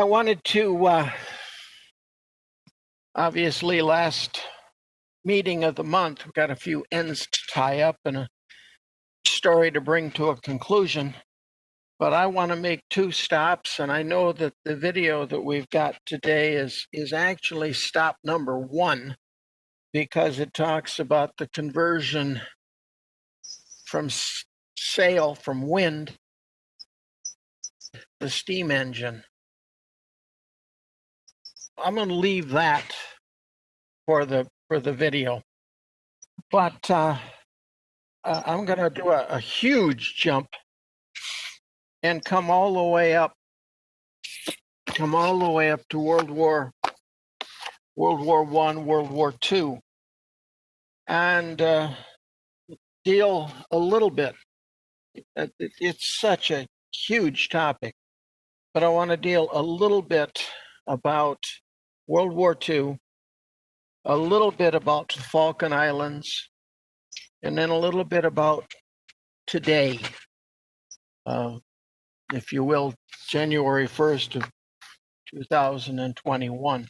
I wanted to, obviously, last meeting of the month, we've got a few ends to tie up and a story to bring to a conclusion. But I want to make two stops, and I know that the video that we've got today is actually stop number one, because it talks about the conversion from sail, from wind, the steam engine. I'm going to leave that for the video, but I'm going to do a huge jump and come all the way up to World War I, World War II, and deal a little bit. It's such a huge topic, but I want to deal a little bit about World War II, a little bit about the Falkland Islands, and then a little bit about today, if you will, January 1st of 2021.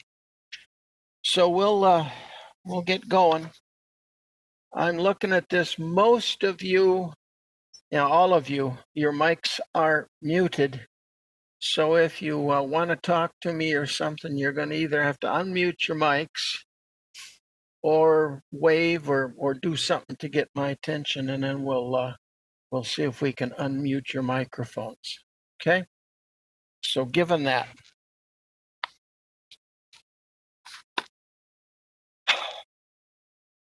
So we'll get going. I'm looking at this. Most of you, all of you, your mics are muted. So if you want to talk to me or something, you're going to either have to unmute your mics or wave or do something to get my attention, and then we'll see if we can unmute your microphones. Okay? So given that,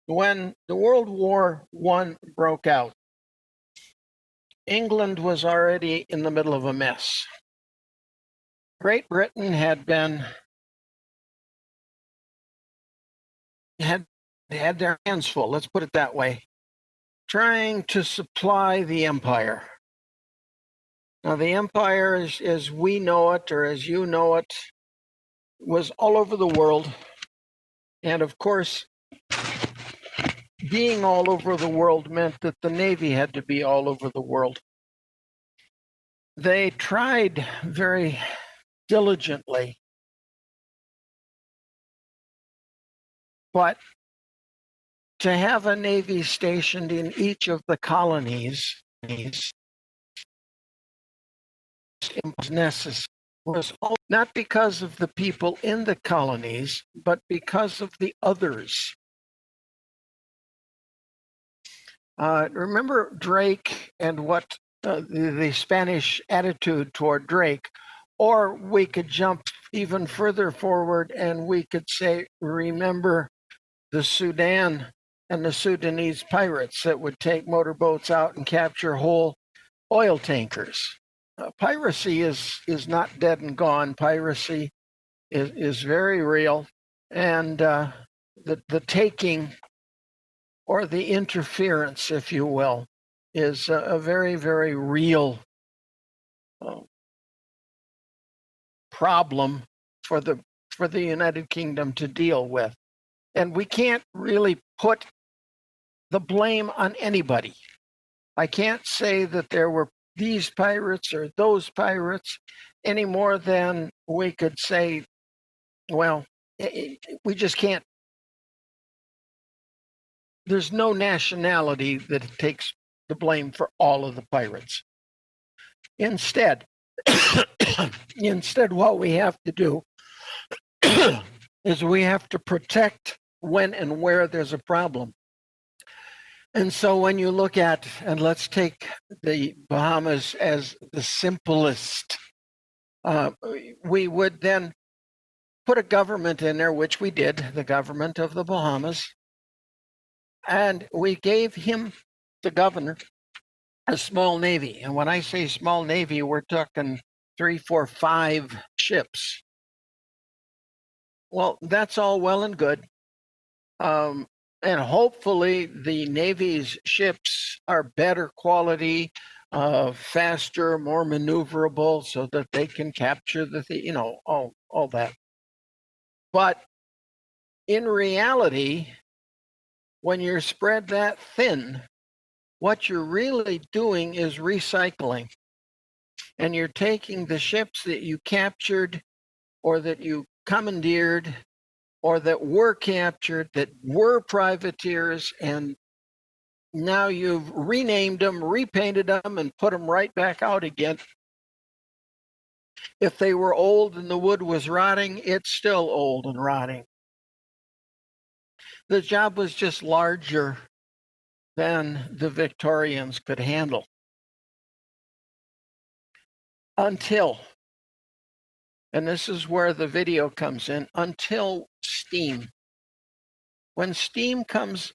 when the World War I broke out, England was already in the middle of a mess. Great Britain had their hands full, let's put it that way, trying to supply the empire. Now, the empire, as we know it, or as you know it, was all over the world. And of course, being all over the world meant that the Navy had to be all over the world. They tried very diligently, but to have a Navy stationed in each of the colonies was necessary. Was not because of the people in the colonies, but because of the others. Remember Drake and what the Spanish attitude toward Drake, or we could jump even further forward and we could say, remember the Sudan and the Sudanese pirates that would take motorboats out and capture whole oil tankers. Piracy is not dead and gone. Piracy is very real, and the taking or the interference, if you will, is a very, very real problem for the United Kingdom to deal with. And we can't really put the blame on anybody. I can't say that there were these pirates or those pirates any more than we could say, well, we just can't. There's no nationality that takes the blame for all of the pirates. Instead, what we have to do is we have to protect when and where there's a problem. And so when you look at, and let's take the Bahamas as the simplest, we would then put a government in there, which we did, the government of the Bahamas, and we gave him, the governor, a small navy. And when I say small navy, we're talking 3, 4, 5 ships. Well, that's all well and good. And hopefully the Navy's ships are better quality, faster, more maneuverable, so that they can capture all that. But in reality, when you're spread that thin, what you're really doing is recycling. And you're taking the ships that you captured or that you commandeered, or that were captured, that were privateers, and now you've renamed them, repainted them, and put them right back out again. If they were old and the wood was rotting, it's still old and rotting. The job was just larger than the Victorians could handle. Until, and this is where the video comes in, until steam. When steam comes,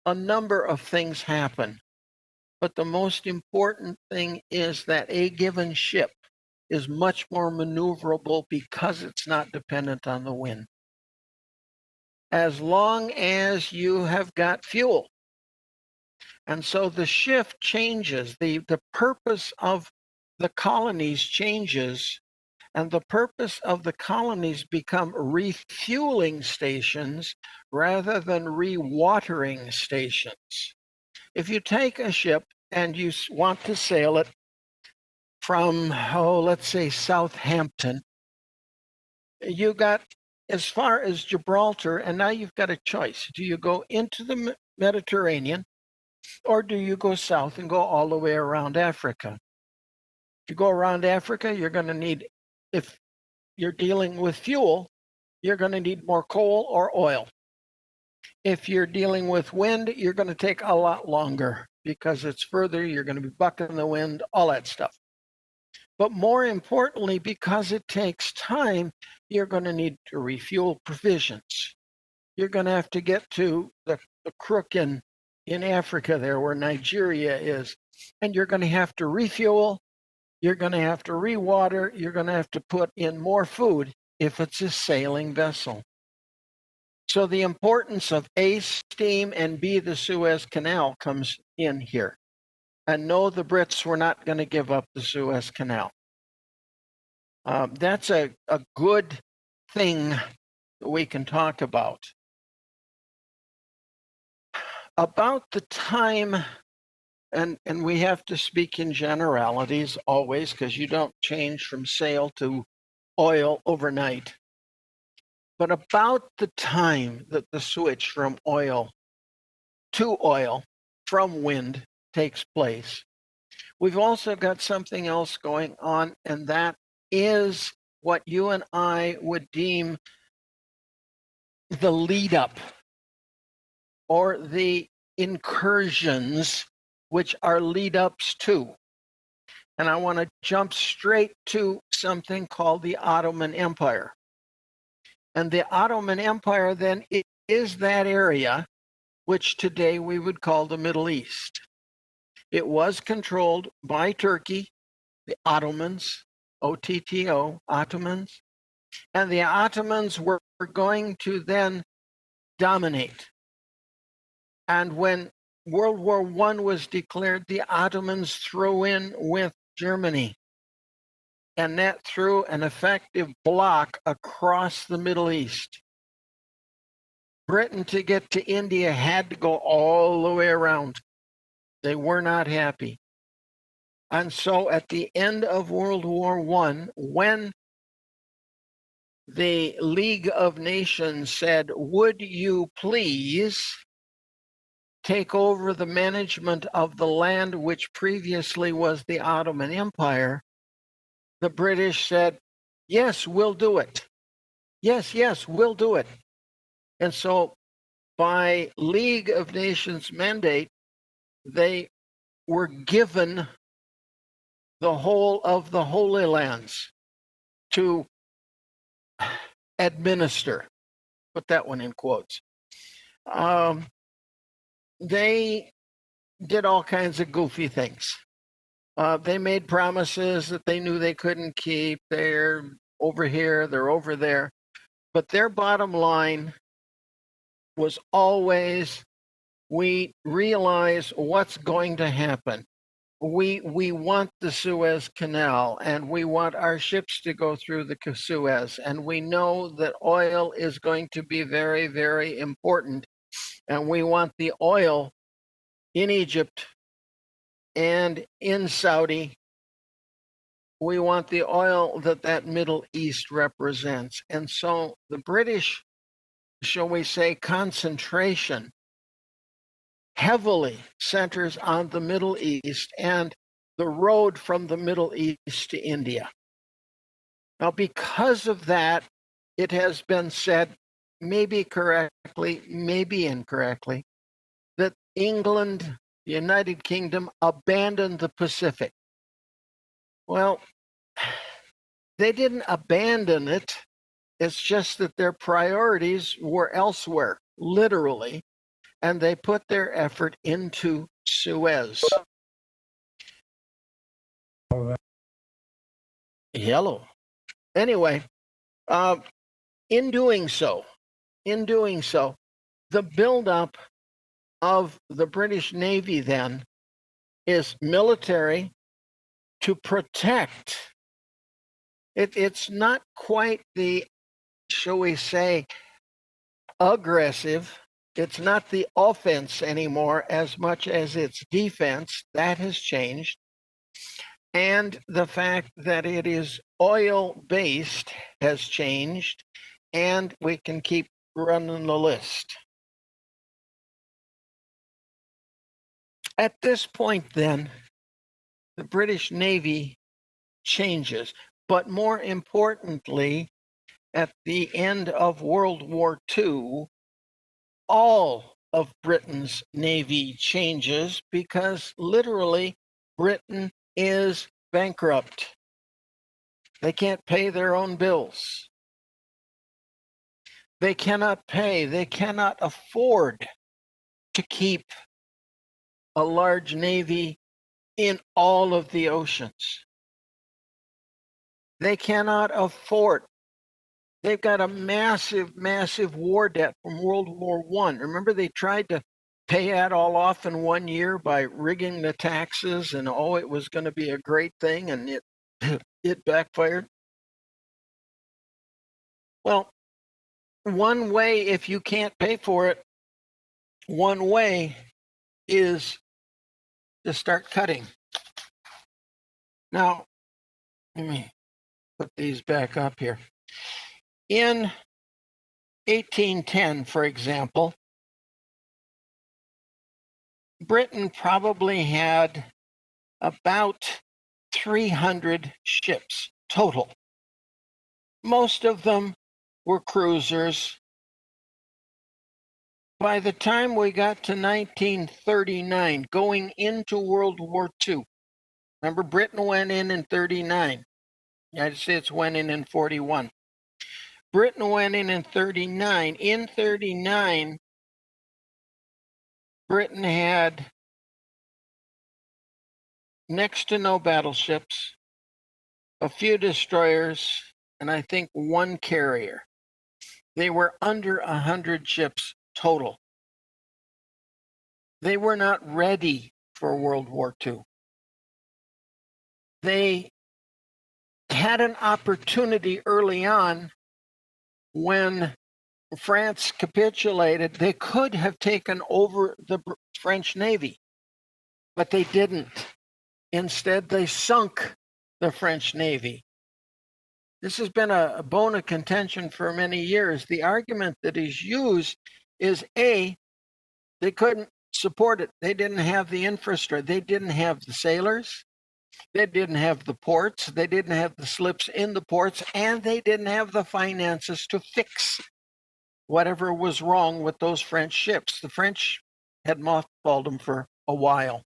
a number of things happen. But the most important thing is that a given ship is much more maneuverable because it's not dependent on the wind. As long as you have got fuel. And so the shift changes, the purpose of the colonies changes, and the purpose of the colonies become refueling stations rather than rewatering stations. If you take a ship and you want to sail it from, let's say Southampton, you got as far as Gibraltar, and now you've got a choice. Do you go into the Mediterranean, or do you go south and go all the way around Africa? If you go around Africa, you're going to need, if you're dealing with fuel, you're going to need more coal or oil. If you're dealing with wind, you're going to take a lot longer because it's further, you're going to be bucking the wind, all that stuff. But more importantly, because it takes time, you're going to need to refuel provisions. You're going to have to get to the crook in Africa there where Nigeria is, and you're going to have to refuel, you're going to have to rewater, you're going to have to put in more food if it's a sailing vessel. So the importance of A, steam, and B, the Suez Canal comes in here. And no, the Brits were not going to give up the Suez Canal. That's a good thing that we can talk about. About the time, and we have to speak in generalities always, because you don't change from sail to oil overnight. But about the time that the switch from oil to oil from wind takes place, we've also got something else going on, and that is what you and I would deem the lead up or the incursions, which are lead ups to. And I want to jump straight to something called the Ottoman Empire. And the Ottoman Empire then is that area which today we would call the Middle East. It was controlled by Turkey, the Ottomans, O-T-T-O, Ottomans, and the Ottomans were going to then dominate. And when World War I was declared, the Ottomans threw in with Germany, and that threw an effective block across the Middle East. Britain, to get to India, had to go all the way around. They were not happy. And so at the end of World War I, when the League of Nations said, would you please take over the management of the land which previously was the Ottoman Empire, the British said, yes, we'll do it. Yes, we'll do it. And so by League of Nations mandate, they were given the whole of the Holy Lands to administer. Put that one in quotes. They did all kinds of goofy things. They made promises that they knew they couldn't keep. They're over here, they're over there. But their bottom line was always, we realize what's going to happen. We want the Suez Canal, and we want our ships to go through the Suez, and we know that oil is going to be very, very important, and we want the oil in Egypt and in Saudi we want the oil that that Middle East represents. And so the British, shall we say, concentration heavily centers on the Middle East and the road from the Middle East to India. Now, because of that, it has been said, maybe correctly, maybe incorrectly, that England, the United Kingdom, abandoned the Pacific. Well, they didn't abandon it. It's just that their priorities were elsewhere, literally, and they put their effort into Suez. Yellow. Anyway, in doing so, the buildup of the British Navy then is military to protect. It's not quite the, shall we say, aggressive. It's not the offense anymore as much as it's defense. That has changed. And the fact that it is oil-based has changed. And we can keep running the list. At this point, then, the British Navy changes. But more importantly, at the end of World War II, all of Britain's Navy changes because literally Britain is bankrupt. They can't pay their own bills. They cannot afford to keep a large Navy in all of the oceans. They cannot afford. They've got a massive, massive war debt from World War I. Remember, they tried to pay that all off in 1 year by rigging the taxes, and oh, it was going to be a great thing, and it backfired. Well, one way, if you can't pay for it, one way is to start cutting. Now, let me put these back up here. In 1810, for example, Britain probably had about 300 ships total. Most of them were cruisers. By the time we got to 1939, going into World War II, remember Britain went in 39. United States went in 41. Britain went in 39. In 39, Britain had next to no battleships, a few destroyers, and I think one carrier. They were under 100 ships total. They were not ready for World War II. They had an opportunity early on when France capitulated. They could have taken over the French Navy, but they didn't. Instead, they sunk the French Navy. This has been a bone of contention for many years. The argument that is used is A, they couldn't support it. They didn't have the infrastructure. They didn't have the sailors. They didn't have the ports. They didn't have the slips in the ports. And they didn't have the finances to fix whatever was wrong with those French ships. The French had mothballed them for a while.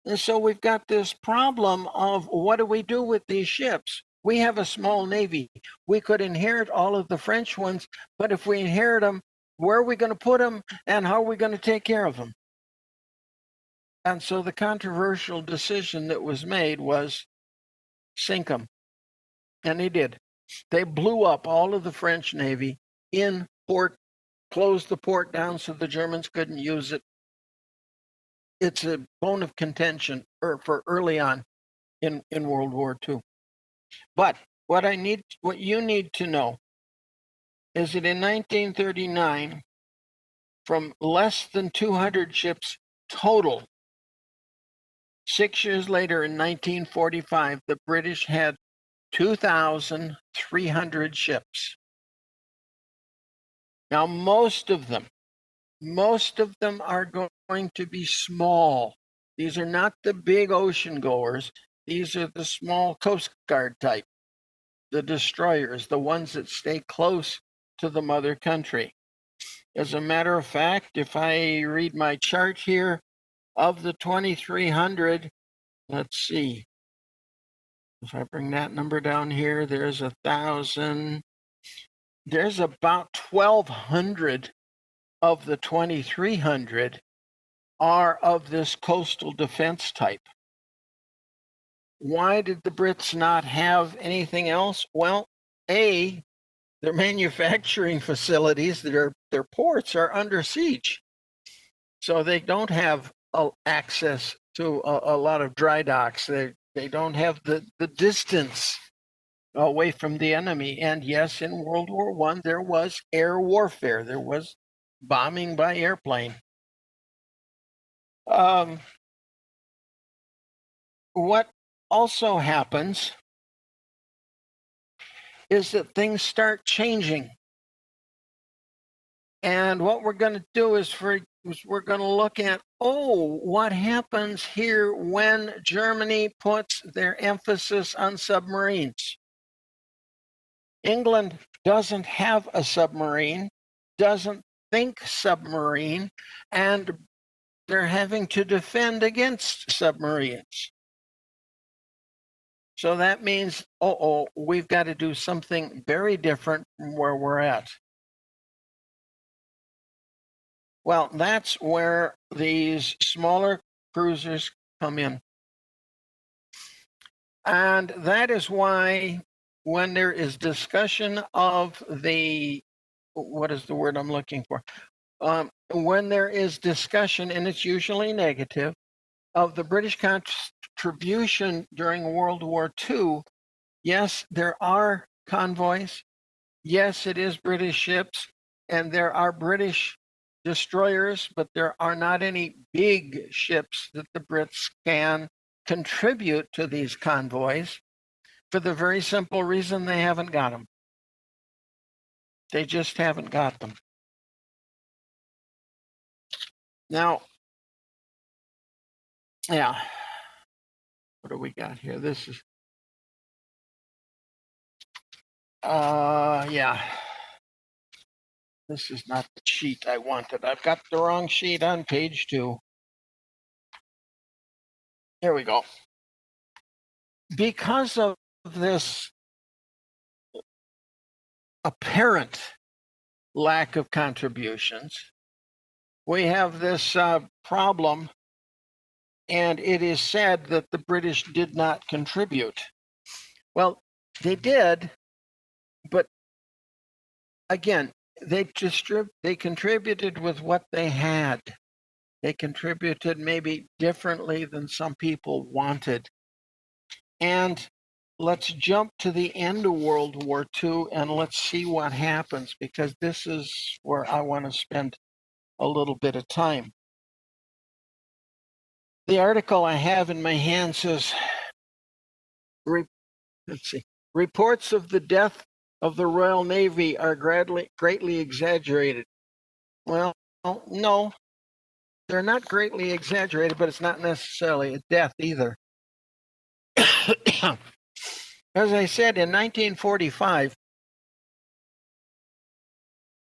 And so we've got this problem of what do we do with these ships? We have a small navy. We could inherit all of the French ones, but if we inherit them, where are we going to put them and how are we going to take care of them? And so the controversial decision that was made was sink them. And they did. They blew up all of the French Navy in port, closed the port down so the Germans couldn't use it. It's a bone of contention for early on in World War II. But what you need to know is that in 1939, from less than 200 ships total, 6 years later, in 1945, the British had 2,300 ships. Now, most of them are going to be small. These are not the big ocean goers. These are the small Coast Guard type, the destroyers, the ones that stay close to the mother country. As a matter of fact, if I read my chart here, of the 2,300, let's see, if I bring that number down here, there's 1,000. There's about 1,200 of the 2,300 are of this coastal defense type. Why did the Brits not have anything else? Well, A, their manufacturing facilities, their ports are under siege. So they don't have access to a lot of dry docks. They don't have the distance away from the enemy. And yes, in World War I, there was air warfare. There was bombing by airplane. What also happens is that things start changing. And what we're going to do is we're going to look at, what happens here when Germany puts their emphasis on submarines. England doesn't have a submarine, doesn't think submarine, and they're having to defend against submarines. So that means, we've got to do something very different from where we're at. Well, that's where these smaller cruisers come in. And that is why when there is discussion of what is the word I'm looking for? When there is discussion, and it's usually negative, of the British contribution during World War II, yes, there are convoys. Yes, it is British ships, and there are British destroyers, but there are not any big ships that the Brits can contribute to these convoys for the very simple reason they haven't got them. They just haven't got them. Now, yeah, what do we got here? This is, yeah. This is not the sheet I wanted. I've got the wrong sheet on page 2. Here we go. Because of this apparent lack of contributions, we have this problem, and it is said that the British did not contribute. Well, they did, but again, they contributed with what they had. They contributed maybe differently than some people wanted. And let's jump to the end of World War II and let's see what happens, because this is where I want to spend a little bit of time. The article I have in my hand says, let's see, reports of the death of the Royal Navy are greatly exaggerated. Well, no, they're not greatly exaggerated, but it's not necessarily a death either. As I said, in 1945,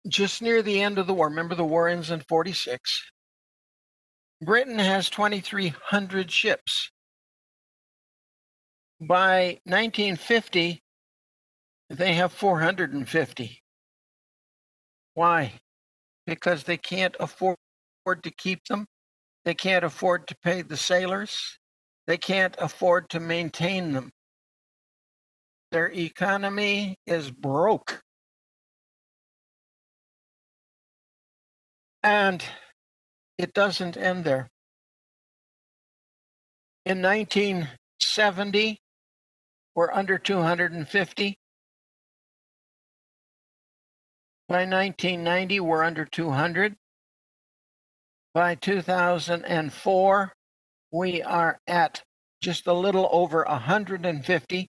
just near the end of the war, remember the war ends in 46, Britain has 2,300 ships. By 1950, they have 450. Why? Because they can't afford to keep them. They can't afford to pay the sailors. They can't afford to maintain them. Their economy is broke. And it doesn't end there. In 1970, we're under 250. By 1990, we're under 200. By 2004, we are at just a little over 150.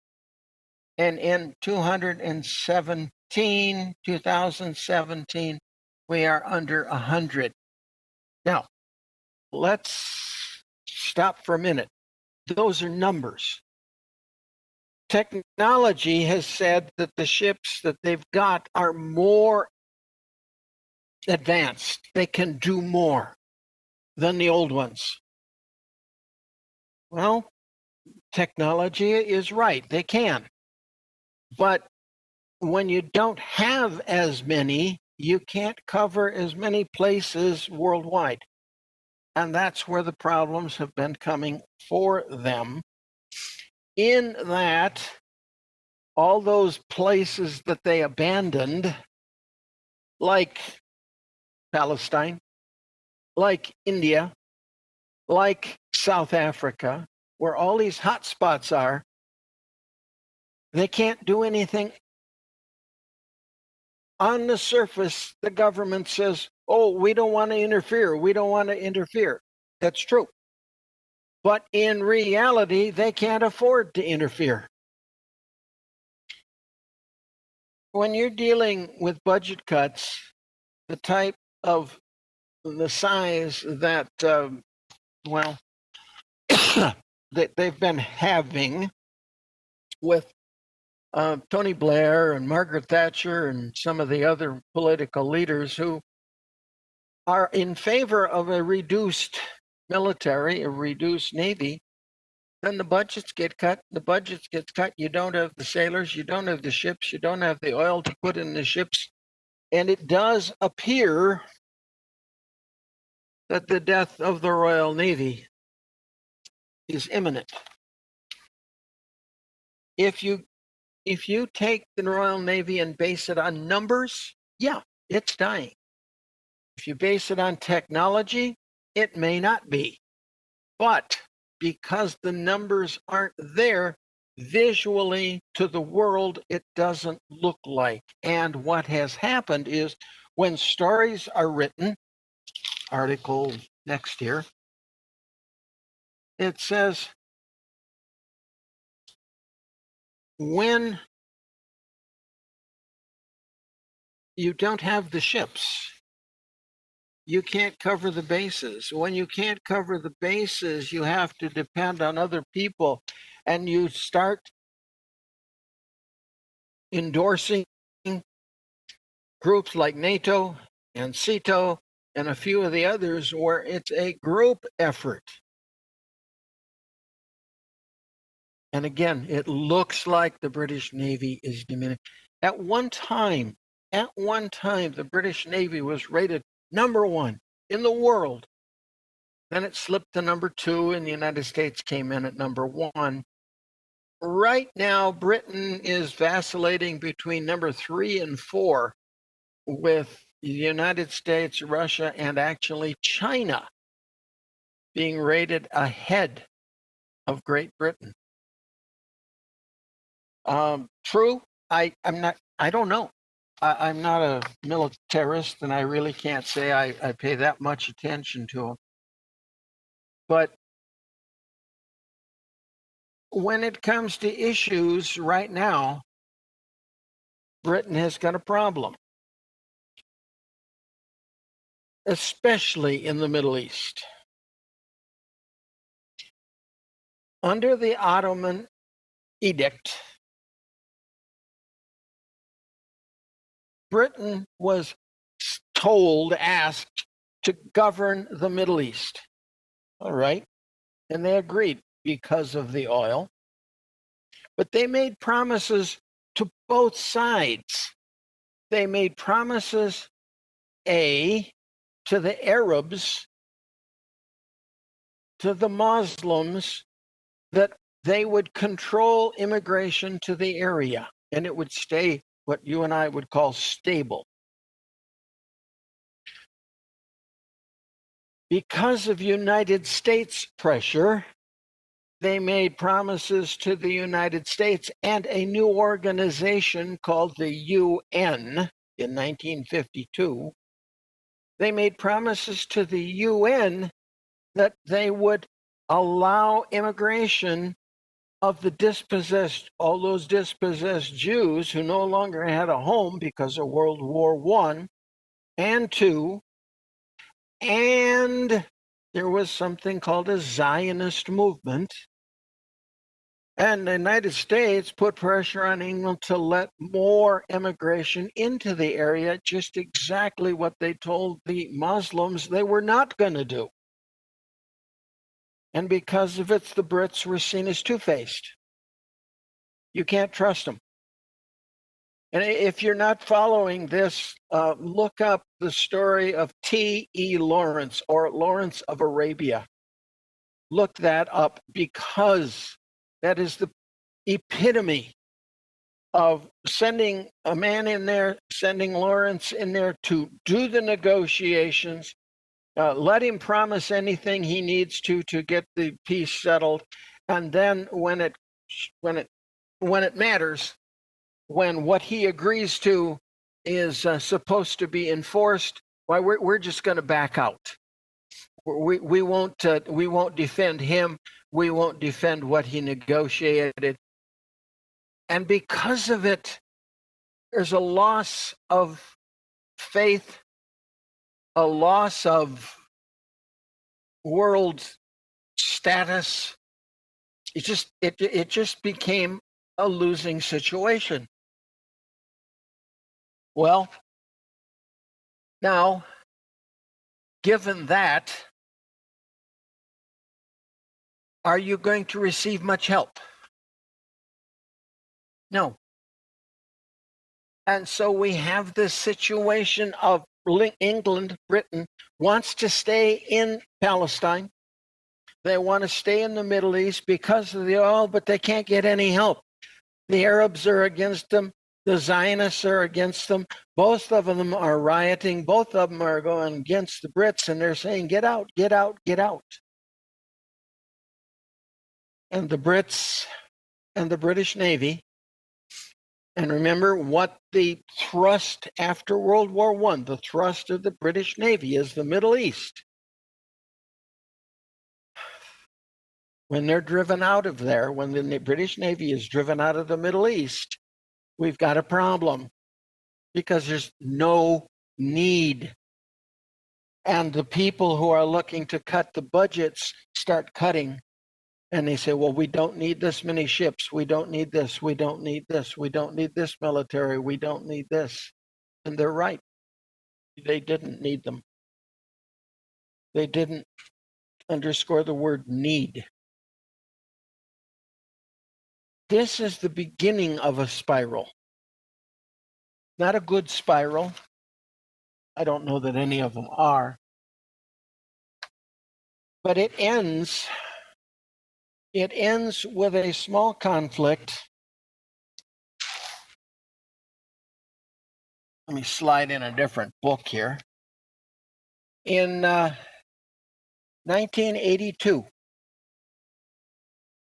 And in 2017, we are under 100. Now, let's stop for a minute. Those are numbers. Technology has said that the ships that they've got are more advanced. They can do more than the old ones. Well, technology is right. They can. But when you don't have as many, you can't cover as many places worldwide. And that's where the problems have been coming for them. In that, all those places that they abandoned, like Palestine, like India, like South Africa, where all these hot spots are, they can't do anything. On the surface, the government says, oh, we don't want to interfere. We don't want to interfere. That's true. But in reality, they can't afford to interfere. When you're dealing with budget cuts, the type of the size that, that they've been having with Tony Blair and Margaret Thatcher and some of the other political leaders who are in favor of a reduced military, a reduced Navy, then the budgets get cut. The budgets get cut. You don't have the sailors, you don't have the ships, you don't have the oil to put in the ships. And it does appear that the death of the Royal Navy is imminent. If you take the Royal Navy and base it on numbers, yeah, it's dying. If you base it on technology, it may not be. But because the numbers aren't there, visually to the world, it doesn't look like. And what has happened is when stories are written, article next here, it says, when you don't have the ships, you can't cover the bases. When you can't cover the bases, you have to depend on other people, and you start endorsing groups like NATO and CETO and a few of the others where it's a group effort. And again, it looks like the British Navy is diminishing. At one time, the British Navy was rated #1 in the world. Then it slipped to #2, and the United States came in at #1. Right now, Britain is vacillating between #3 and 4, with the United States, Russia, and actually China being rated ahead of Great Britain. True, I don't know. I'm not a militarist, and I really can't say I pay that much attention to them. But when it comes to issues right now, Britain has got a problem, especially in the Middle East. Under the Ottoman edict, Britain was asked to govern the Middle East. All right. And they agreed because of the oil. But they made promises to both sides. They made promises, to the Arabs, to the Muslims, that they would control immigration to the area and it would stay what you and I would call stable. Because of United States pressure, they made promises to the United States and a new organization called the UN in 1952. They made promises to the UN that they would allow immigration of the dispossessed, all those dispossessed Jews who no longer had a home because of World War I and II, and there was something called a Zionist movement. And the United States put pressure on England to let more immigration into the area, just exactly what they told the Muslims they were not going to do. And because of it, the Brits were seen as two-faced. You can't trust them. And if you're not following this, look up the story of T.E. Lawrence, or Lawrence of Arabia. Look that up, because that is the epitome of sending a man in there, sending Lawrence in there to do the negotiations, let him promise anything he needs to get the peace settled, and then when it matters, when what he agrees to is supposed to be enforced, why we're just going to back out. We won't defend him. We won't defend what he negotiated. And because of it, there's a loss of faith, a loss of world status. It just became a losing situation. Well, now, given that, are you going to receive much help? No. And so we have this situation of England, Britain, wants to stay in Palestine. They want to stay in the Middle East because of the oil, but they can't get any help. The Arabs are against them. The Zionists are against them. Both of them are rioting. Both of them are going against the Brits, and they're saying, get out, get out, get out. And the Brits and the British Navy, and remember what the thrust after World War I, the thrust of the British Navy is the Middle East. When they're driven out of there, when the British Navy is driven out of the Middle East, we've got a problem because there's no need. And the people who are looking to cut the budgets start cutting. And they say, well, we don't need this many ships. We don't need this. We don't need this. We don't need this military. We don't need this. And they're right. They didn't need them. They didn't underscore the word need. This is the beginning of a spiral. Not a good spiral. I don't know that any of them are. But it ends with a small conflict. Let me slide in a different book here. In 1982.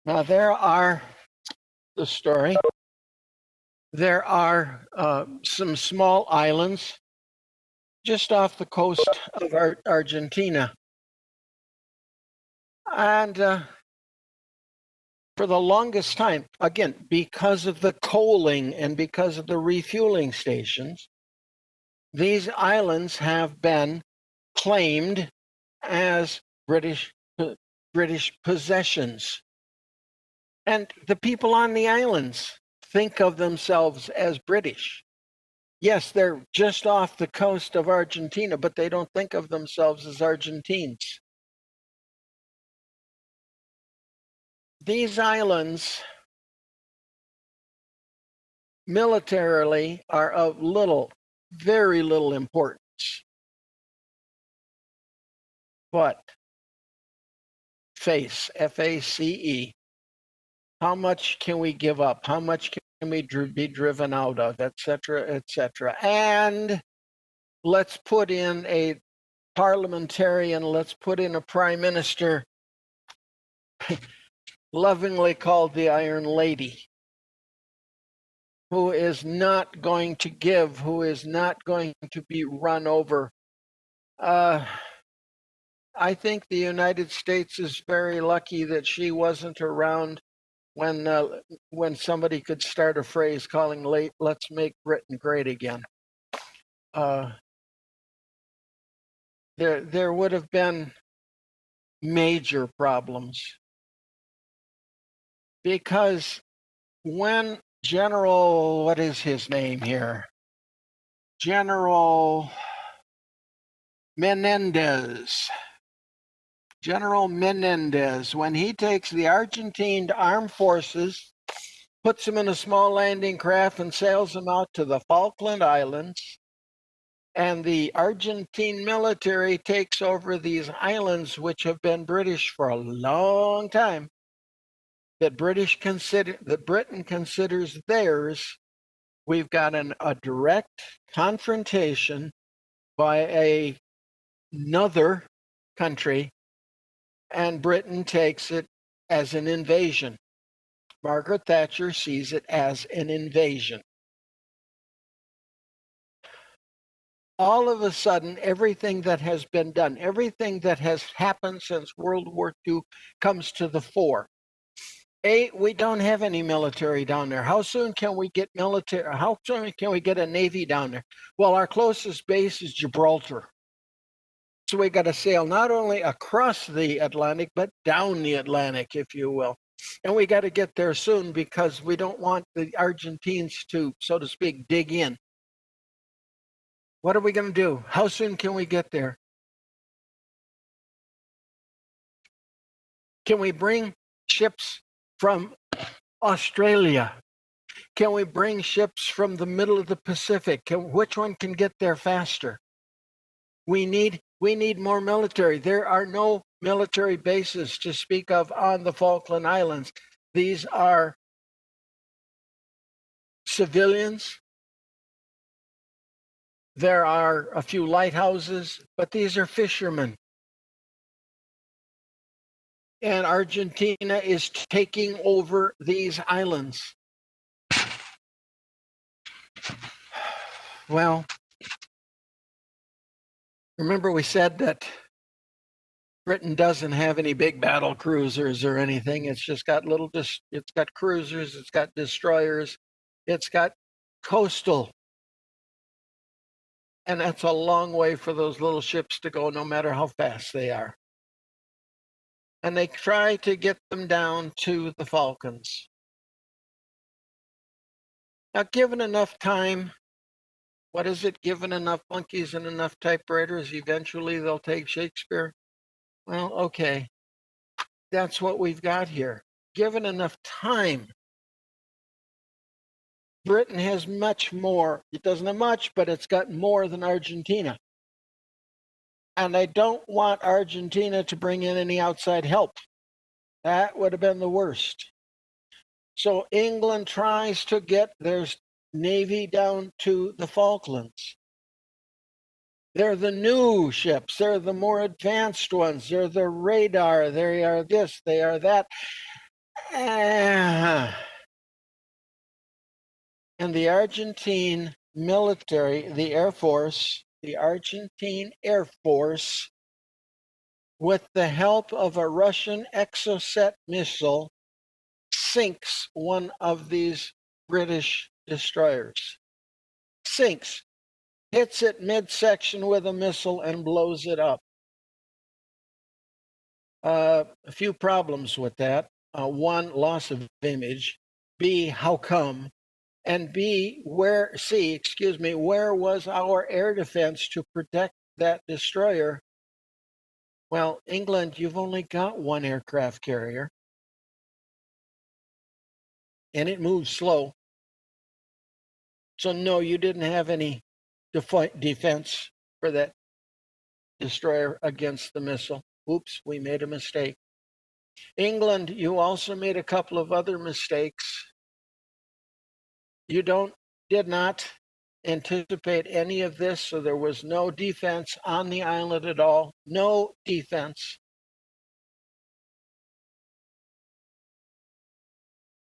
Now there are the story. There are some small islands just off the coast of Argentina. And for the longest time, again, because of the coaling and because of the refueling stations, these islands have been claimed as British possessions. And the people on the islands think of themselves as British. Yes, they're just off the coast of Argentina, but they don't think of themselves as Argentines. These islands militarily are of very little importance. But FACE, how much can we give up? How much can we be driven out of, et cetera, et cetera? And let's put in a parliamentarian, let's put in a prime minister, lovingly called the Iron Lady, who is not going to give, who is not going to be run over. I think the United States is very lucky that she wasn't around when somebody could start a phrase calling late, let's make Britain great again. Uh, there would have been major problems because when General, what is his name here? General Menendez. General Menendez, when he takes the Argentine armed forces, puts them in a small landing craft and sails them out to the Falkland Islands, and the Argentine military takes over these islands, which have been British for a long time, that Britain considers theirs. We've got a direct confrontation by another country, and Britain takes it as an invasion. Margaret Thatcher sees it as an invasion. All of a sudden, everything that has been done, everything that has happened since World War II comes to the fore. We don't have any military down there. How soon can we get military? How soon can we get a navy down there? Well, our closest base is Gibraltar. So we got to sail not only across the Atlantic, but down the Atlantic, if you will. And we got to get there soon because we don't want the Argentines to, so to speak, dig in. What are we going to do? How soon can we get there? Can we bring ships from Australia? Can we bring ships from the middle of the Pacific? Which one can get there faster? We need more military. There are no military bases to speak of on the Falkland Islands. These are civilians. There are a few lighthouses, but these are fishermen. And Argentina is taking over these islands. Well, remember we said that Britain doesn't have any big battle cruisers or anything. It's just got it's got cruisers, it's got destroyers, it's got coastal. And that's a long way for those little ships to go, no matter how fast they are. And they try to get them down to the Falklands. Now, given enough time, what is it? Given enough monkeys and enough typewriters, eventually they'll take Shakespeare. Well, okay. That's what we've got here. Given enough time, Britain has much more. It doesn't have much, but it's got more than Argentina. And I don't want Argentina to bring in any outside help. That would have been the worst. So England tries to get their navy down to the Falklands. They're the new ships. They're the more advanced ones. They're the radar. They are this. They are that. And the Argentine military, the Air Force, the Argentine Air Force, with the help of a Russian Exocet missile, sinks one of these British destroyers. Sinks. Hits it midsection with a missile and blows it up. A few problems with that. One, loss of image. B, how come? And B, where was our air defense to protect that destroyer? Well, England, you've only got one aircraft carrier, and it moves slow. So no, you didn't have any defense for that destroyer against the missile. Oops, we made a mistake. England, you also made a couple of other mistakes. You did not anticipate any of this, so there was no defense on the island at all. No defense.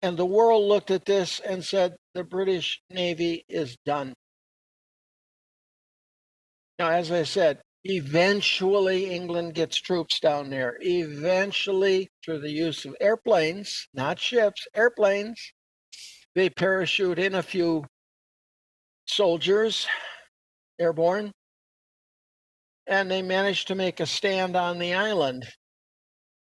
And the world looked at this and said, the British Navy is done. Now, as I said, Eventually, England gets troops down there. Eventually, through the use of airplanes, not ships, airplanes, they parachute in a few soldiers, airborne, and they manage to make a stand on the island.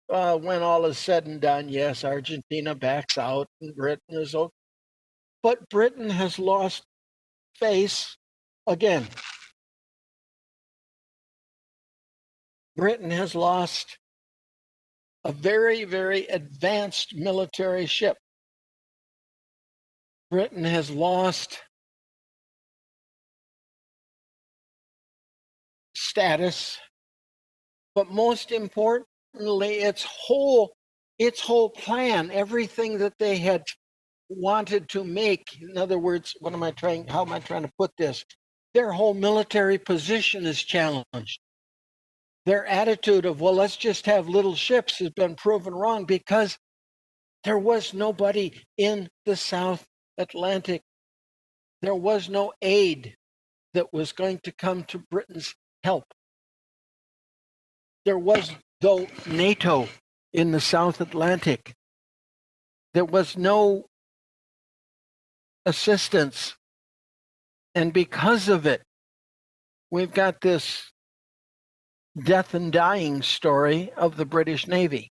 When all is said and done, yes, Argentina backs out and Britain is okay. But Britain has lost face again. Britain has lost a very, very advanced military ship. Britain has lost status, but most importantly, its whole plan, everything that they had wanted to make. In other words, how am I trying to put this? Their whole military position is challenged. Their attitude of, well, let's just have little ships has been proven wrong because there was nobody in the South Atlantic. There was no aid that was going to come to Britain's help. There was no NATO in the South Atlantic. There was no assistance. And because of it, we've got this death and dying story of the British Navy.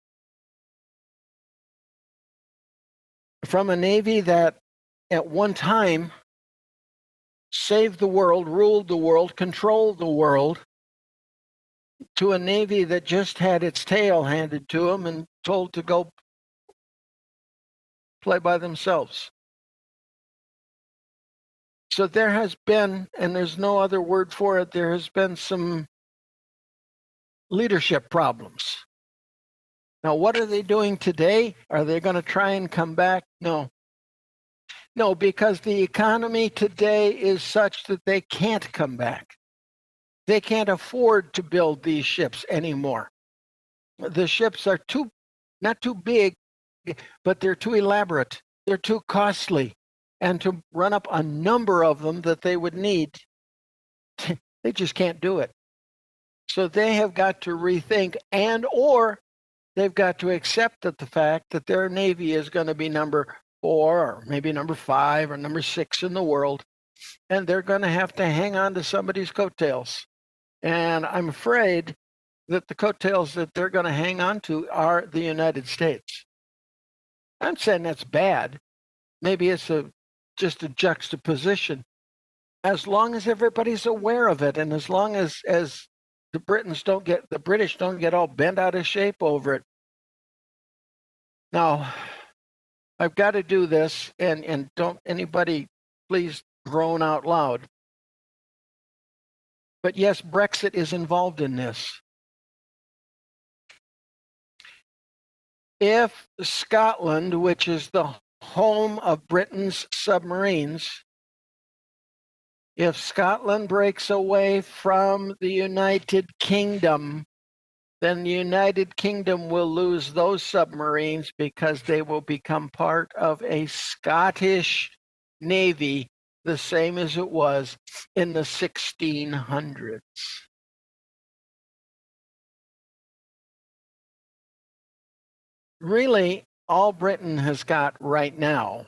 From a Navy that at one time saved the world, ruled the world, controlled the world, to a Navy that just had its tail handed to them and told to go play by themselves. So there has been, and there's no other word for it, there has been some leadership problems. Now, what are they doing today? Are they going to try and come back? No. No, because the economy today is such that they can't come back. They can't afford to build these ships anymore. The ships are not too big, but they're too elaborate. They're too costly. And to run up a number of them that they would need, they just can't do it. So they have got to rethink or they've got to accept that the fact that their Navy is going to be number 4 or maybe number 5 or number 6 in the world, and they're going to have to hang on to somebody's coattails. And I'm afraid that the coattails that they're going to hang on to are the United States. I'm saying that's bad. Maybe it's just a juxtaposition. As long as everybody's aware of it, and as long as the British don't get all bent out of shape over it. Now, I've got to do this, and don't anybody please groan out loud. But yes, Brexit is involved in this. If Scotland, which is the home of Britain's submarines, if Scotland breaks away from the United Kingdom, then the United Kingdom will lose those submarines because they will become part of a Scottish Navy, the same as it was in the 1600s. Really, all Britain has got right now,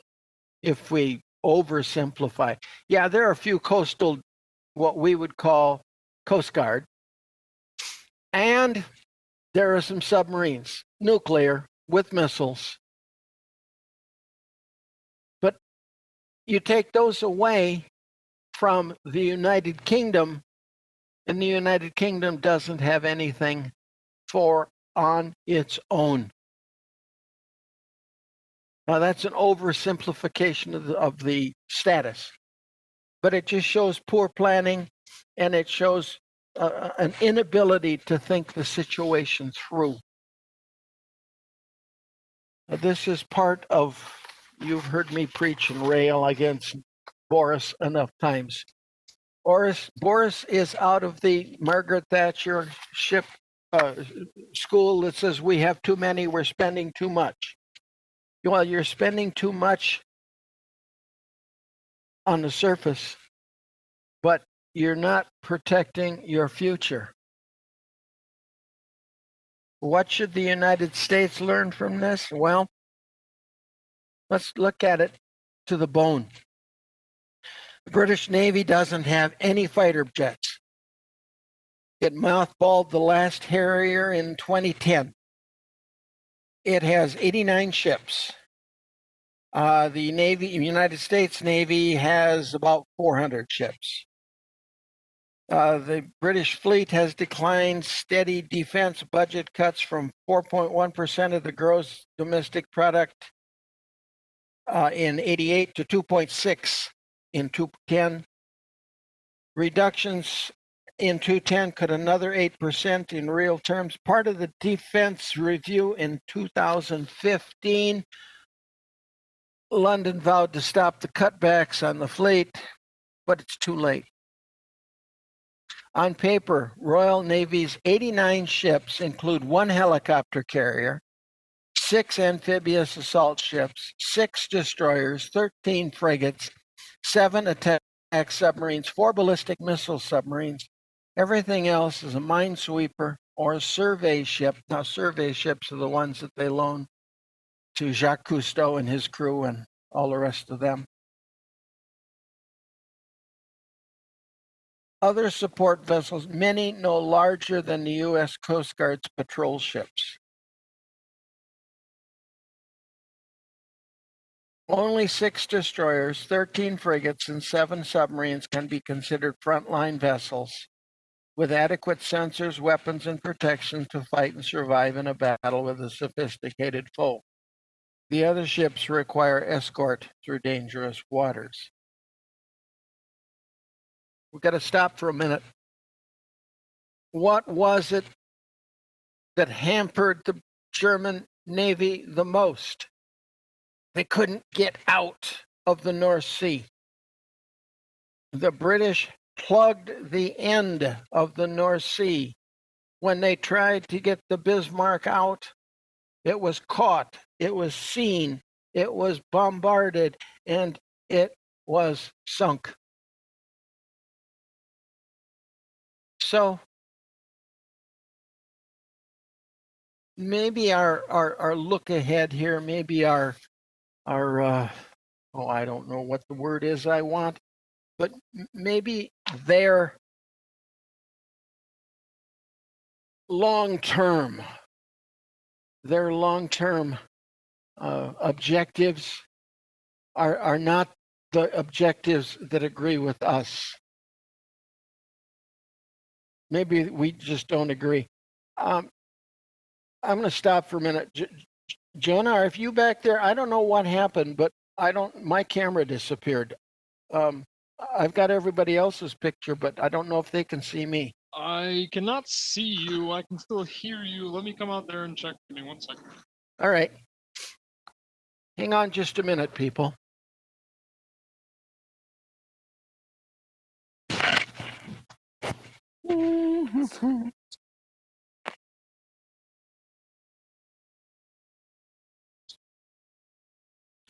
if we oversimplify, yeah, there are a few coastal, what we would call Coast Guard, and there are some submarines, nuclear, with missiles. But you take those away from the United Kingdom, and the United Kingdom doesn't have anything on its own. Now, that's an oversimplification of the status, but it just shows poor planning, and it shows an inability to think the situation through. This is part of, you've heard me preach and rail against Boris enough times. Boris is out of the Margaret Thatcher ship school that says we have too many, we're spending too much. Well, you're spending too much on the surface, but you're not protecting your future. What should the United States learn from this? Well, let's look at it to the bone. The British Navy doesn't have any fighter jets. It mothballed the last Harrier in 2010. It has 89 ships. The United States Navy has about 400 ships. The British fleet has declined steady defense budget cuts from 4.1% of the gross domestic product in 88 to 2.6 in 2010. Reductions in 2010 cut another 8% in real terms. Part of the defense review in 2015, London vowed to stop the cutbacks on the fleet, but it's too late. On paper, Royal Navy's 89 ships include 1 helicopter carrier, 6 amphibious assault ships, 6 destroyers, 13 frigates, 7 attack submarines, 4 ballistic missile submarines. Everything else is a minesweeper or a survey ship. Now, survey ships are the ones that they loan to Jacques Cousteau and his crew and all the rest of them. Other support vessels, many no larger than the U.S. Coast Guard's patrol ships. Only 6 destroyers, 13 frigates, and 7 submarines can be considered frontline vessels with adequate sensors, weapons, and protection to fight and survive in a battle with a sophisticated foe. The other ships require escort through dangerous waters. We've got to stop for a minute. What was it that hampered the German Navy the most? They couldn't get out of the North Sea. The British plugged the end of the North Sea. When they tried to get the Bismarck out, it was caught, it was seen, it was bombarded, and it was sunk. So maybe our look ahead here, maybe our I don't know what the word is I want, but maybe their long-term objectives are not the objectives that agree with us. Maybe we just don't agree. I'm going to stop for a minute. Jonah, are you back there? I don't know what happened, but my camera disappeared. I've got everybody else's picture, but I don't know if they can see me. I cannot see you. I can still hear you. Let me come out there and check. Give me 1 second. All right. Hang on just a minute, people.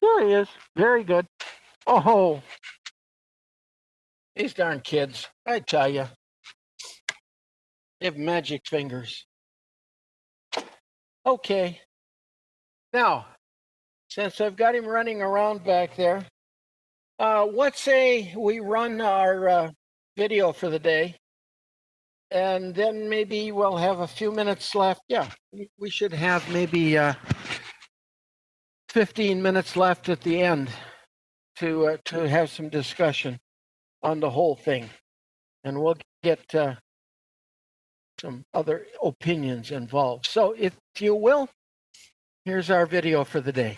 There he is. Very good. Oh, these darn kids, I tell you. They have magic fingers. Okay. Now, since I've got him running around back there, let's say we run our video for the day, and then maybe we'll have a few minutes left. Yeah, we should have maybe 15 minutes left at the end to have some discussion on the whole thing, and we'll get some other opinions involved. So if you will, here's our video for the day.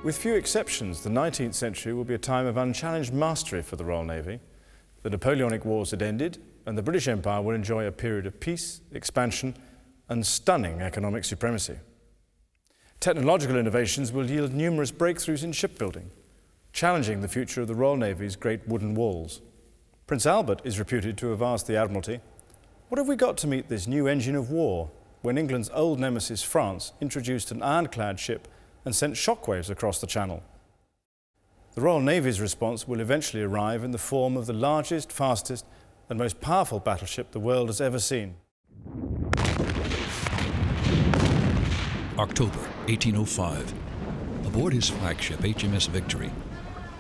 With few exceptions, the 19th century will be a time of unchallenged mastery for the Royal Navy. The Napoleonic Wars had ended, and the British Empire will enjoy a period of peace, expansion, and stunning economic supremacy. Technological innovations will yield numerous breakthroughs in shipbuilding. challenging the future of the Royal Navy's great wooden walls. Prince Albert is reputed to have asked the Admiralty, "What have we got to meet this new engine of war?" when England's old nemesis France introduced an ironclad ship and sent shockwaves across the Channel. The Royal Navy's response will eventually arrive in the form of the largest, fastest and most powerful battleship the world has ever seen. October 1805. Aboard his flagship HMS Victory,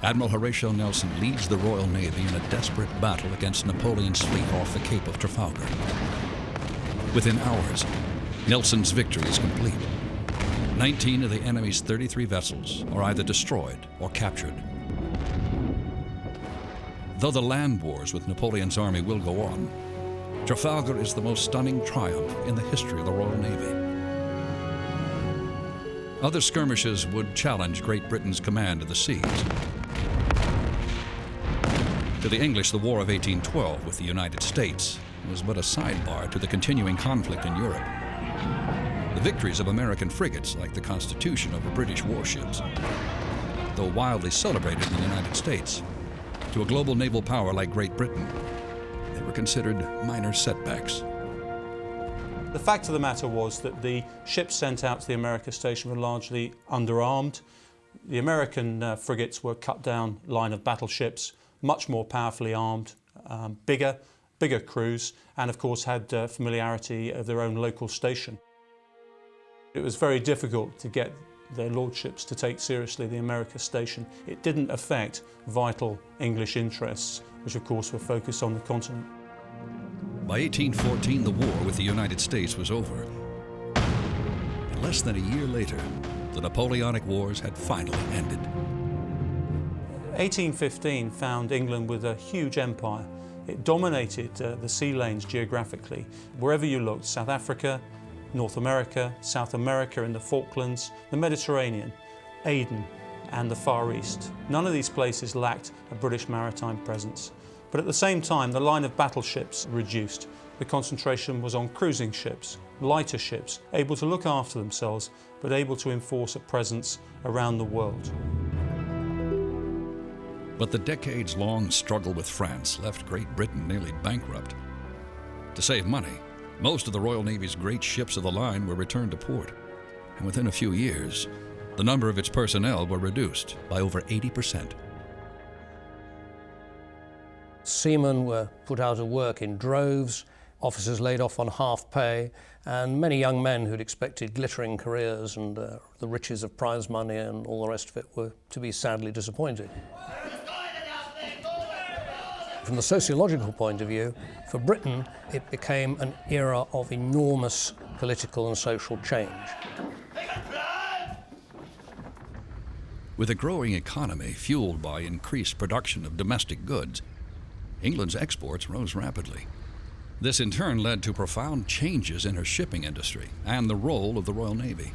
Admiral Horatio Nelson leads the Royal Navy in a desperate battle against Napoleon's fleet off the Cape of Trafalgar. Within hours, Nelson's victory is complete. 19 of the enemy's 33 vessels are either destroyed or captured. Though the land wars with Napoleon's army will go on, Trafalgar is the most stunning triumph in the history of the Royal Navy. Other skirmishes would challenge Great Britain's command of the seas. To the English, the War of 1812 with the United States was but a sidebar to the continuing conflict in Europe. The victories of American frigates like the Constitution over British warships, though wildly celebrated in the United States, to a global naval power like Great Britain, they were considered minor setbacks. The fact of the matter was that the ships sent out to the America station were largely underarmed. The American frigates were cut-down line of battleships, much more powerfully armed, bigger crews, and of course had familiarity of their own local station. It was very difficult to get their lordships to take seriously the America station. It didn't affect vital English interests, which of course were focused on the continent. By 1814, the war with the United States was over. And less than a year later, the Napoleonic Wars had finally ended. 1815 found England with a huge empire. It dominated the sea lanes geographically. Wherever you looked, South Africa, North America, South America and the Falklands, the Mediterranean, Aden and the Far East. None of these places lacked a British maritime presence. But at the same time, the line of battleships reduced. The concentration was on cruising ships, lighter ships, able to look after themselves, but able to enforce a presence around the world. But the decades-long struggle with France left Great Britain nearly bankrupt. To save money, most of the Royal Navy's great ships of the line were returned to port. And within a few years, the number of its personnel were reduced by over 80%. Seamen were put out of work in droves, officers laid off on half pay, and many young men who'd expected glittering careers and the riches of prize money and all the rest of it were to be sadly disappointed. From the sociological point of view, for Britain, it became an era of enormous political and social change. With a growing economy fueled by increased production of domestic goods, England's exports rose rapidly. This in turn led to profound changes in her shipping industry and the role of the Royal Navy.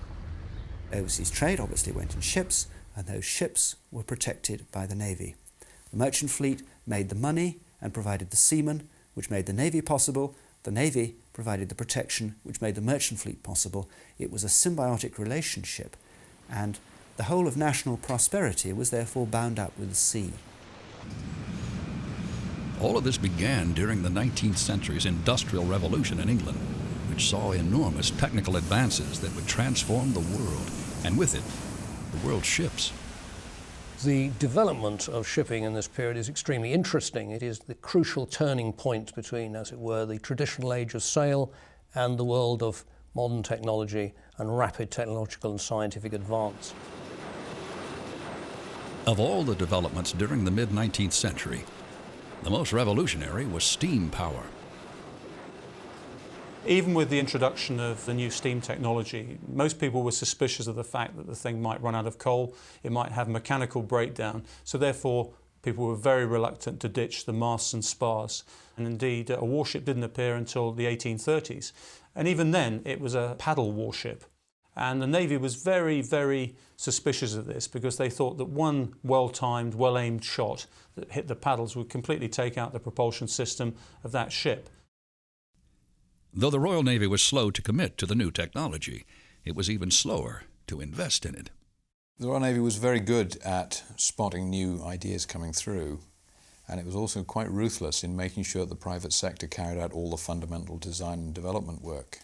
Overseas trade obviously went in ships, and those ships were protected by the Navy. The merchant fleet made the money and provided the seamen, which made the Navy possible. The Navy provided the protection, which made the merchant fleet possible. It was a symbiotic relationship, and the whole of national prosperity was therefore bound up with the sea. All of this began during the 19th century's Industrial Revolution in England, which saw enormous technical advances that would transform the world, and with it, the world's ships. The development of shipping in this period is extremely interesting. It is the crucial turning point between, as it were, the traditional age of sail and the world of modern technology and rapid technological and scientific advance. Of all the developments during the mid-19th century, the most revolutionary was steam power. Even with the introduction of the new steam technology, most people were suspicious of the fact that the thing might run out of coal, it might have mechanical breakdown, so therefore people were very reluctant to ditch the masts and spars. And indeed, a warship didn't appear until the 1830s. And even then, it was a paddle warship. And the Navy was very, very suspicious of this because they thought that one well-timed, well-aimed shot that hit the paddles would completely take out the propulsion system of that ship. Though the Royal Navy was slow to commit to the new technology, it was even slower to invest in it. The Royal Navy was very good at spotting new ideas coming through, and it was also quite ruthless in making sure that the private sector carried out all the fundamental design and development work.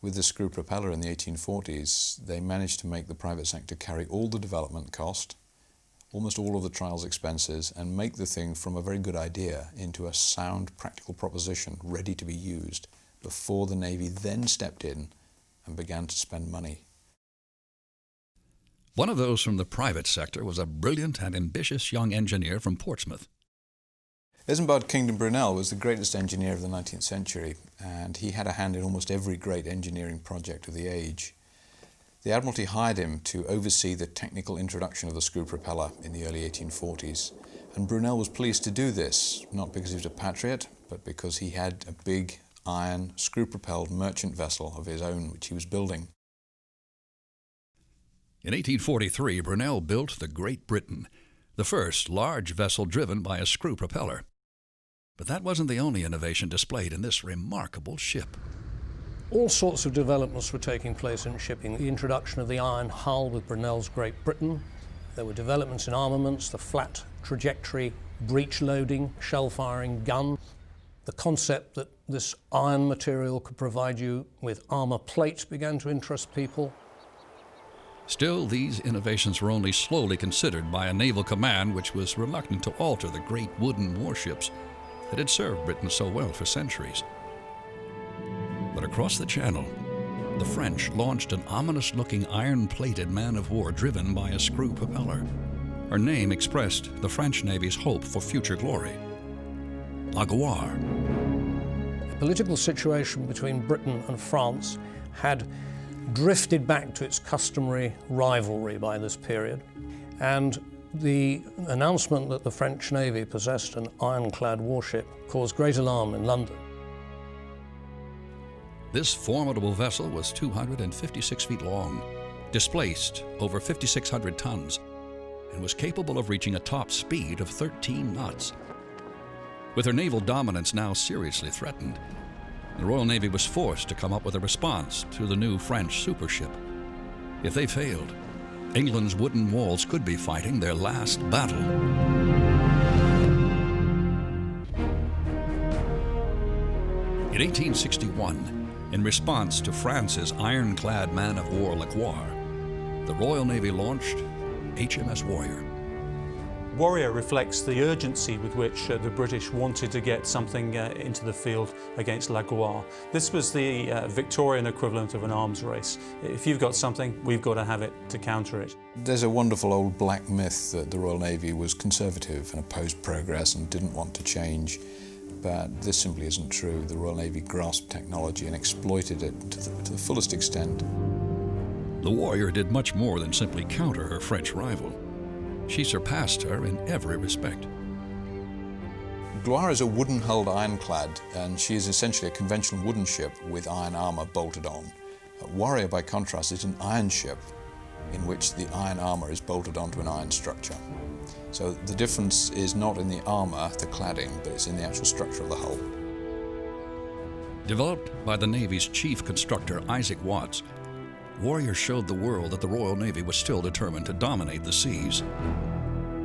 With the screw propeller in the 1840s, they managed to make the private sector carry all the development cost, almost all of the trials expenses, and make the thing from a very good idea into a sound, practical proposition ready to be used before the Navy then stepped in and began to spend money. One of those from the private sector was a brilliant and ambitious young engineer from Portsmouth. Isambard Kingdom Brunel was the greatest engineer of the 19th century, and he had a hand in almost every great engineering project of the age. The Admiralty hired him to oversee the technical introduction of the screw propeller in the early 1840s, and Brunel was pleased to do this, not because he was a patriot, but because he had a big iron screw-propelled merchant vessel of his own which he was building. In 1843, Brunel built the Great Britain, the first large vessel driven by a screw propeller. But that wasn't the only innovation displayed in this remarkable ship. All sorts of developments were taking place in shipping. The introduction of the iron hull with Brunel's Great Britain. There were developments in armaments, the flat trajectory, breech loading, shell firing gun. The concept that this iron material could provide you with armor plate began to interest people. Still, these innovations were only slowly considered by a naval command which was reluctant to alter the great wooden warships that had served Britain so well for centuries. But across the Channel, the French launched an ominous-looking iron-plated man-of-war driven by a screw propeller. Her name expressed the French Navy's hope for future glory. La Gloire. The political situation between Britain and France had drifted back to its customary rivalry by this period, and the announcement that the French Navy possessed an ironclad warship caused great alarm in London. This formidable vessel was 256 feet long, displaced over 5,600 tons, and was capable of reaching a top speed of 13 knots. With her naval dominance now seriously threatened, the Royal Navy was forced to come up with a response to the new French supership. If they failed, England's wooden walls could be fighting their last battle. In 1861, in response to France's ironclad man-of-war La Gloire, the Royal Navy launched HMS Warrior. Warrior reflects the urgency with which the British wanted to get something into the field against La Gloire. This was the Victorian equivalent of an arms race. If you've got something, we've got to have it to counter it. There's a wonderful old black myth that the Royal Navy was conservative and opposed progress and didn't want to change. But this simply isn't true. The Royal Navy grasped technology and exploited it to the fullest extent. The Warrior did much more than simply counter her French rival. She surpassed her in every respect. Gloire is a wooden-hulled ironclad, and she is essentially a conventional wooden ship with iron armour bolted on. Warrior, by contrast, is an iron ship in which the iron armour is bolted onto an iron structure. So the difference is not in the armour, the cladding, but it's in the actual structure of the hull. Developed by the Navy's chief constructor, Isaac Watts, Warrior showed the world that the Royal Navy was still determined to dominate the seas.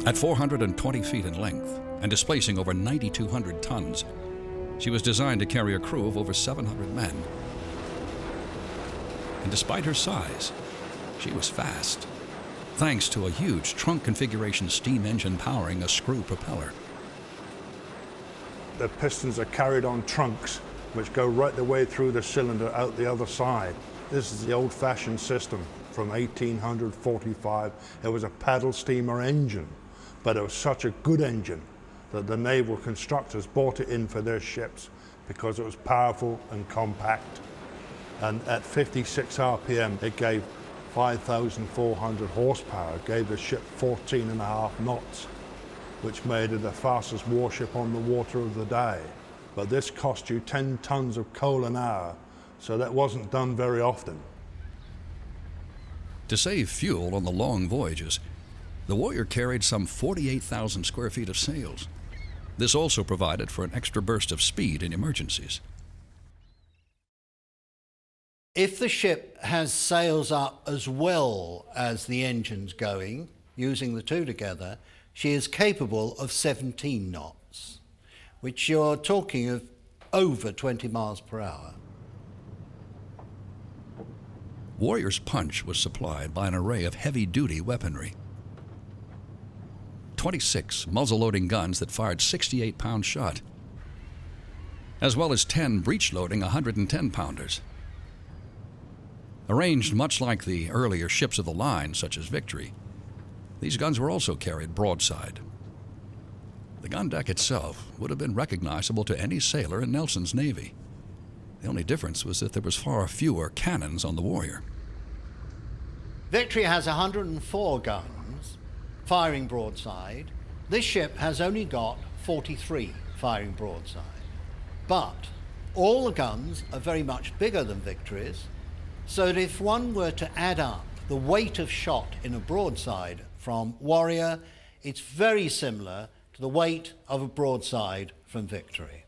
At 420 feet in length and displacing over 9,200 tons, she was designed to carry a crew of over 700 men. And despite her size, she was fast, thanks to a huge trunk configuration steam engine powering a screw propeller. The pistons are carried on trunks which go right the way through the cylinder out the other side. This is the old-fashioned system from 1845. It was a paddle steamer engine, but it was such a good engine that the naval constructors bought it in for their ships because it was powerful and compact. And at 56 RPM, it gave 5,400 horsepower, gave the ship 14.5 knots, which made it the fastest warship on the water of the day. But this cost you 10 tons of coal an hour, so that wasn't done very often. To save fuel on the long voyages, the Warrior carried some 48,000 square feet of sails. This also provided for an extra burst of speed in emergencies. If the ship has sails up as well as the engines going, using the two together, she is capable of 17 knots, which you're talking of over 20 miles per hour. Warrior's Punch was supplied by an array of heavy-duty weaponry. 26 muzzle-loading guns that fired 68-pound shot, as well as 10 breech-loading 110-pounders. Arranged much like the earlier ships of the line, such as Victory, these guns were also carried broadside. The gun deck itself would have been recognizable to any sailor in Nelson's Navy. The only difference was that there was far fewer cannons on the Warrior. Victory has 104 guns firing broadside. This ship has only got 43 firing broadside. But all the guns are very much bigger than Victory's, so that if one were to add up the weight of shot in a broadside from Warrior, it's very similar to the weight of a broadside from Victory.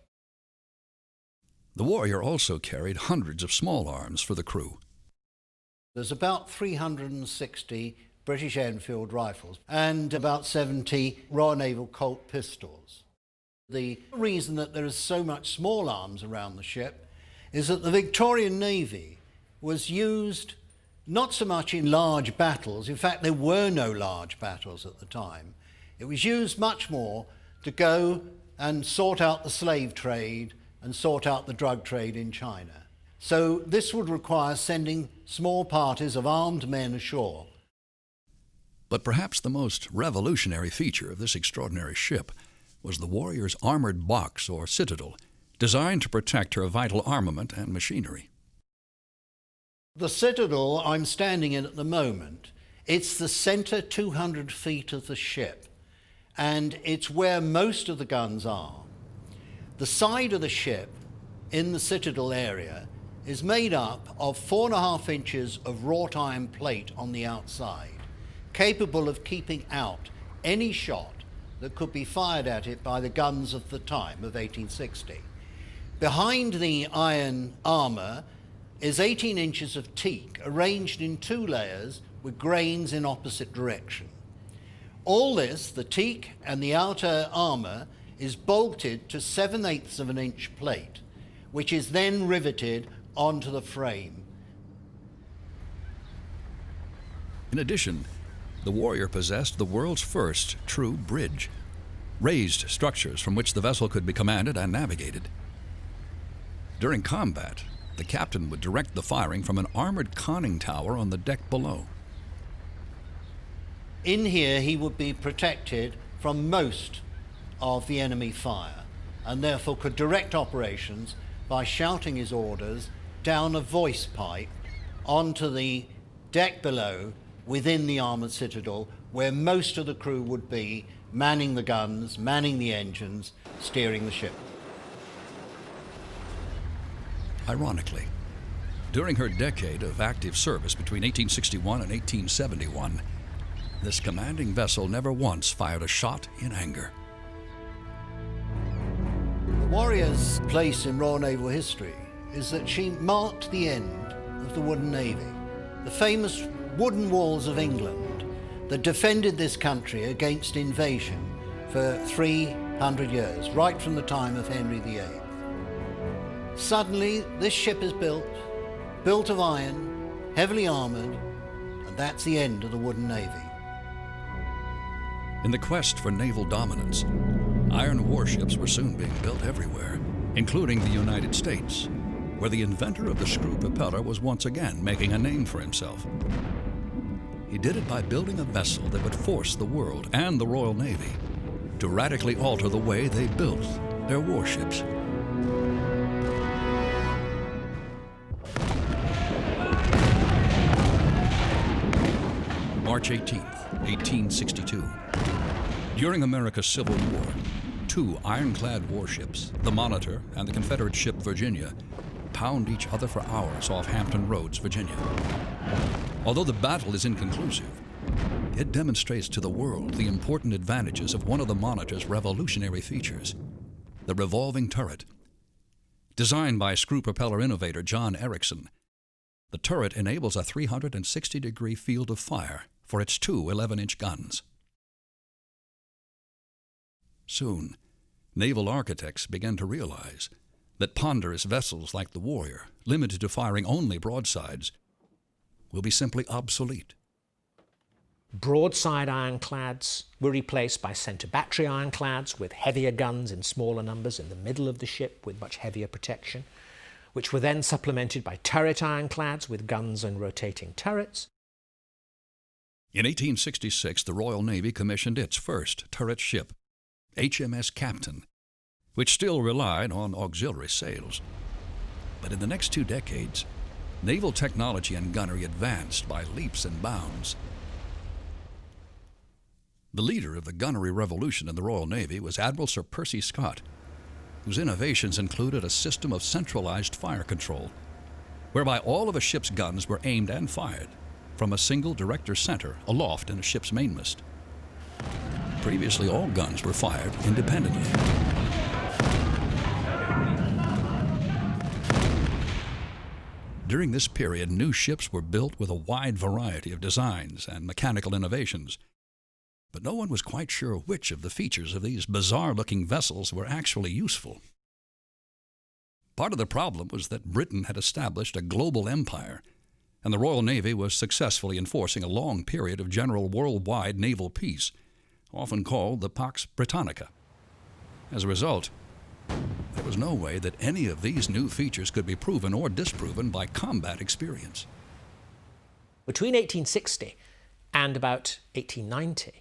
The Warrior also carried hundreds of small arms for the crew. There's about 360 British Enfield rifles and about 70 Royal Naval Colt pistols. The reason that there is so much small arms around the ship is that the Victorian Navy was used not so much in large battles. In fact, there were no large battles at the time. It was used much more to go and sort out the slave trade and sort out the drug trade in China. So this would require sending small parties of armed men ashore. But perhaps the most revolutionary feature of this extraordinary ship was the Warrior's armored box or citadel, designed to protect her vital armament and machinery. The citadel I'm standing in at the moment, it's the center 200 feet of the ship, and it's where most of the guns are. The side of the ship in the citadel area is made up of 4.5 inches of wrought iron plate on the outside, capable of keeping out any shot that could be fired at it by the guns of the time of 1860. Behind the iron armour is 18 inches of teak arranged in 2 layers with grains in opposite direction. All this, the teak and the outer armour, is bolted to 7/8 of an inch plate, which is then riveted onto the frame. In addition, the Warrior possessed the world's first true bridge, raised structures from which the vessel could be commanded and navigated. During combat, the captain would direct the firing from an armored conning tower on the deck below. In here, he would be protected from most of the enemy fire, and therefore could direct operations by shouting his orders down a voice pipe onto the deck below within the armoured citadel, where most of the crew would be manning the guns, manning the engines, steering the ship. Ironically, during her decade of active service between 1861 and 1871, this commanding vessel never once fired a shot in anger. The Warrior's place in Royal Naval history is that she marked the end of the wooden navy. The famous wooden walls of England that defended this country against invasion for 300 years, right from the time of Henry VIII. Suddenly, this ship is built of iron, heavily armoured, and that's the end of the wooden navy. In the quest for naval dominance, iron warships were soon being built everywhere, including the United States, where the inventor of the screw propeller was once again making a name for himself. He did it by building a vessel that would force the world and the Royal Navy to radically alter the way they built their warships. March 18th, 1862. During America's Civil War, 2 ironclad warships, the Monitor and the Confederate ship Virginia, pound each other for hours off Hampton Roads, Virginia. Although the battle is inconclusive, it demonstrates to the world the important advantages of one of the Monitor's revolutionary features, the revolving turret. Designed by screw propeller innovator John Erickson, The turret enables a 360-degree field of fire for its two 11-inch guns. Soon, naval architects began to realize that ponderous vessels like the Warrior, limited to firing only broadsides, will be simply obsolete. Broadside ironclads were replaced by centre battery ironclads with heavier guns in smaller numbers in the middle of the ship with much heavier protection, which were then supplemented by turret ironclads with guns and rotating turrets. In 1866, the Royal Navy commissioned its first turret ship, HMS Captain, which still relied on auxiliary sails. But in the next 2 decades, naval technology and gunnery advanced by leaps and bounds. The leader of the gunnery revolution in the Royal Navy was Admiral Sir Percy Scott, whose innovations included a system of centralized fire control, whereby all of a ship's guns were aimed and fired from a single director center aloft in a ship's mainmast. Previously, all guns were fired independently. During this period, new ships were built with a wide variety of designs and mechanical innovations, but no one was quite sure which of the features of these bizarre-looking vessels were actually useful. Part of the problem was that Britain had established a global empire, and the Royal Navy was successfully enforcing a long period of general worldwide naval peace, often called the Pax Britannica. As a result, there was no way that any of these new features could be proven or disproven by combat experience. Between 1860 and about 1890,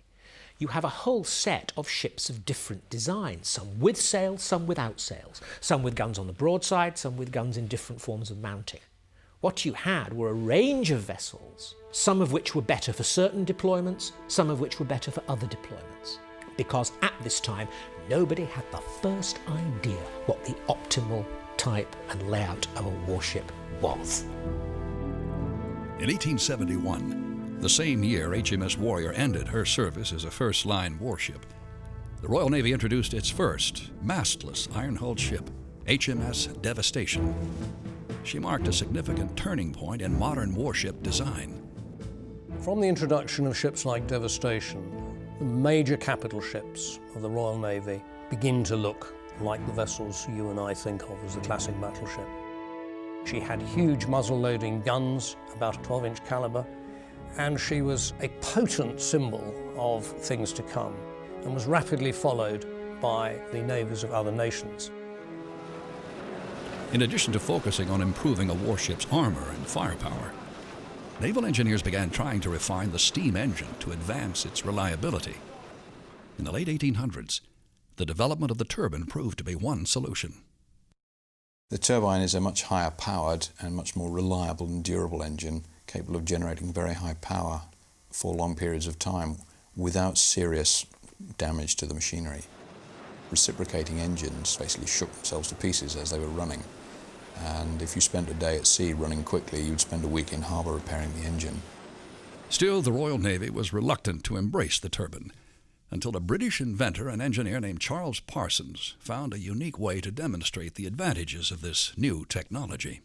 you have a whole set of ships of different designs, some with sails, some without sails, some with guns on the broadside, some with guns in different forms of mounting. What you had were a range of vessels, some of which were better for certain deployments, some of which were better for other deployments. Because at this time, nobody had the first idea what the optimal type and layout of a warship was. In 1871, the same year HMS Warrior ended her service as a first-line warship, the Royal Navy introduced its first mastless iron-hulled ship, HMS Devastation. She marked a significant turning point in modern warship design. From the introduction of ships like Devastation, the major capital ships of the Royal Navy begin to look like the vessels you and I think of as the classic battleship. She had huge muzzle-loading guns, about a 12-inch caliber, and she was a potent symbol of things to come and was rapidly followed by the navies of other nations. In addition to focusing on improving a warship's armor and firepower, naval engineers began trying to refine the steam engine to advance its reliability. In the late 1800s, the development of the turbine proved to be one solution. The turbine is a much higher powered and much more reliable and durable engine, capable of generating very high power for long periods of time without serious damage to the machinery. Reciprocating engines basically shook themselves to pieces as they were running. And if you spent a day at sea running quickly, you'd spend a week in harbour repairing the engine. Still, the Royal Navy was reluctant to embrace the turbine until a British inventor and engineer named Charles Parsons found a unique way to demonstrate the advantages of this new technology.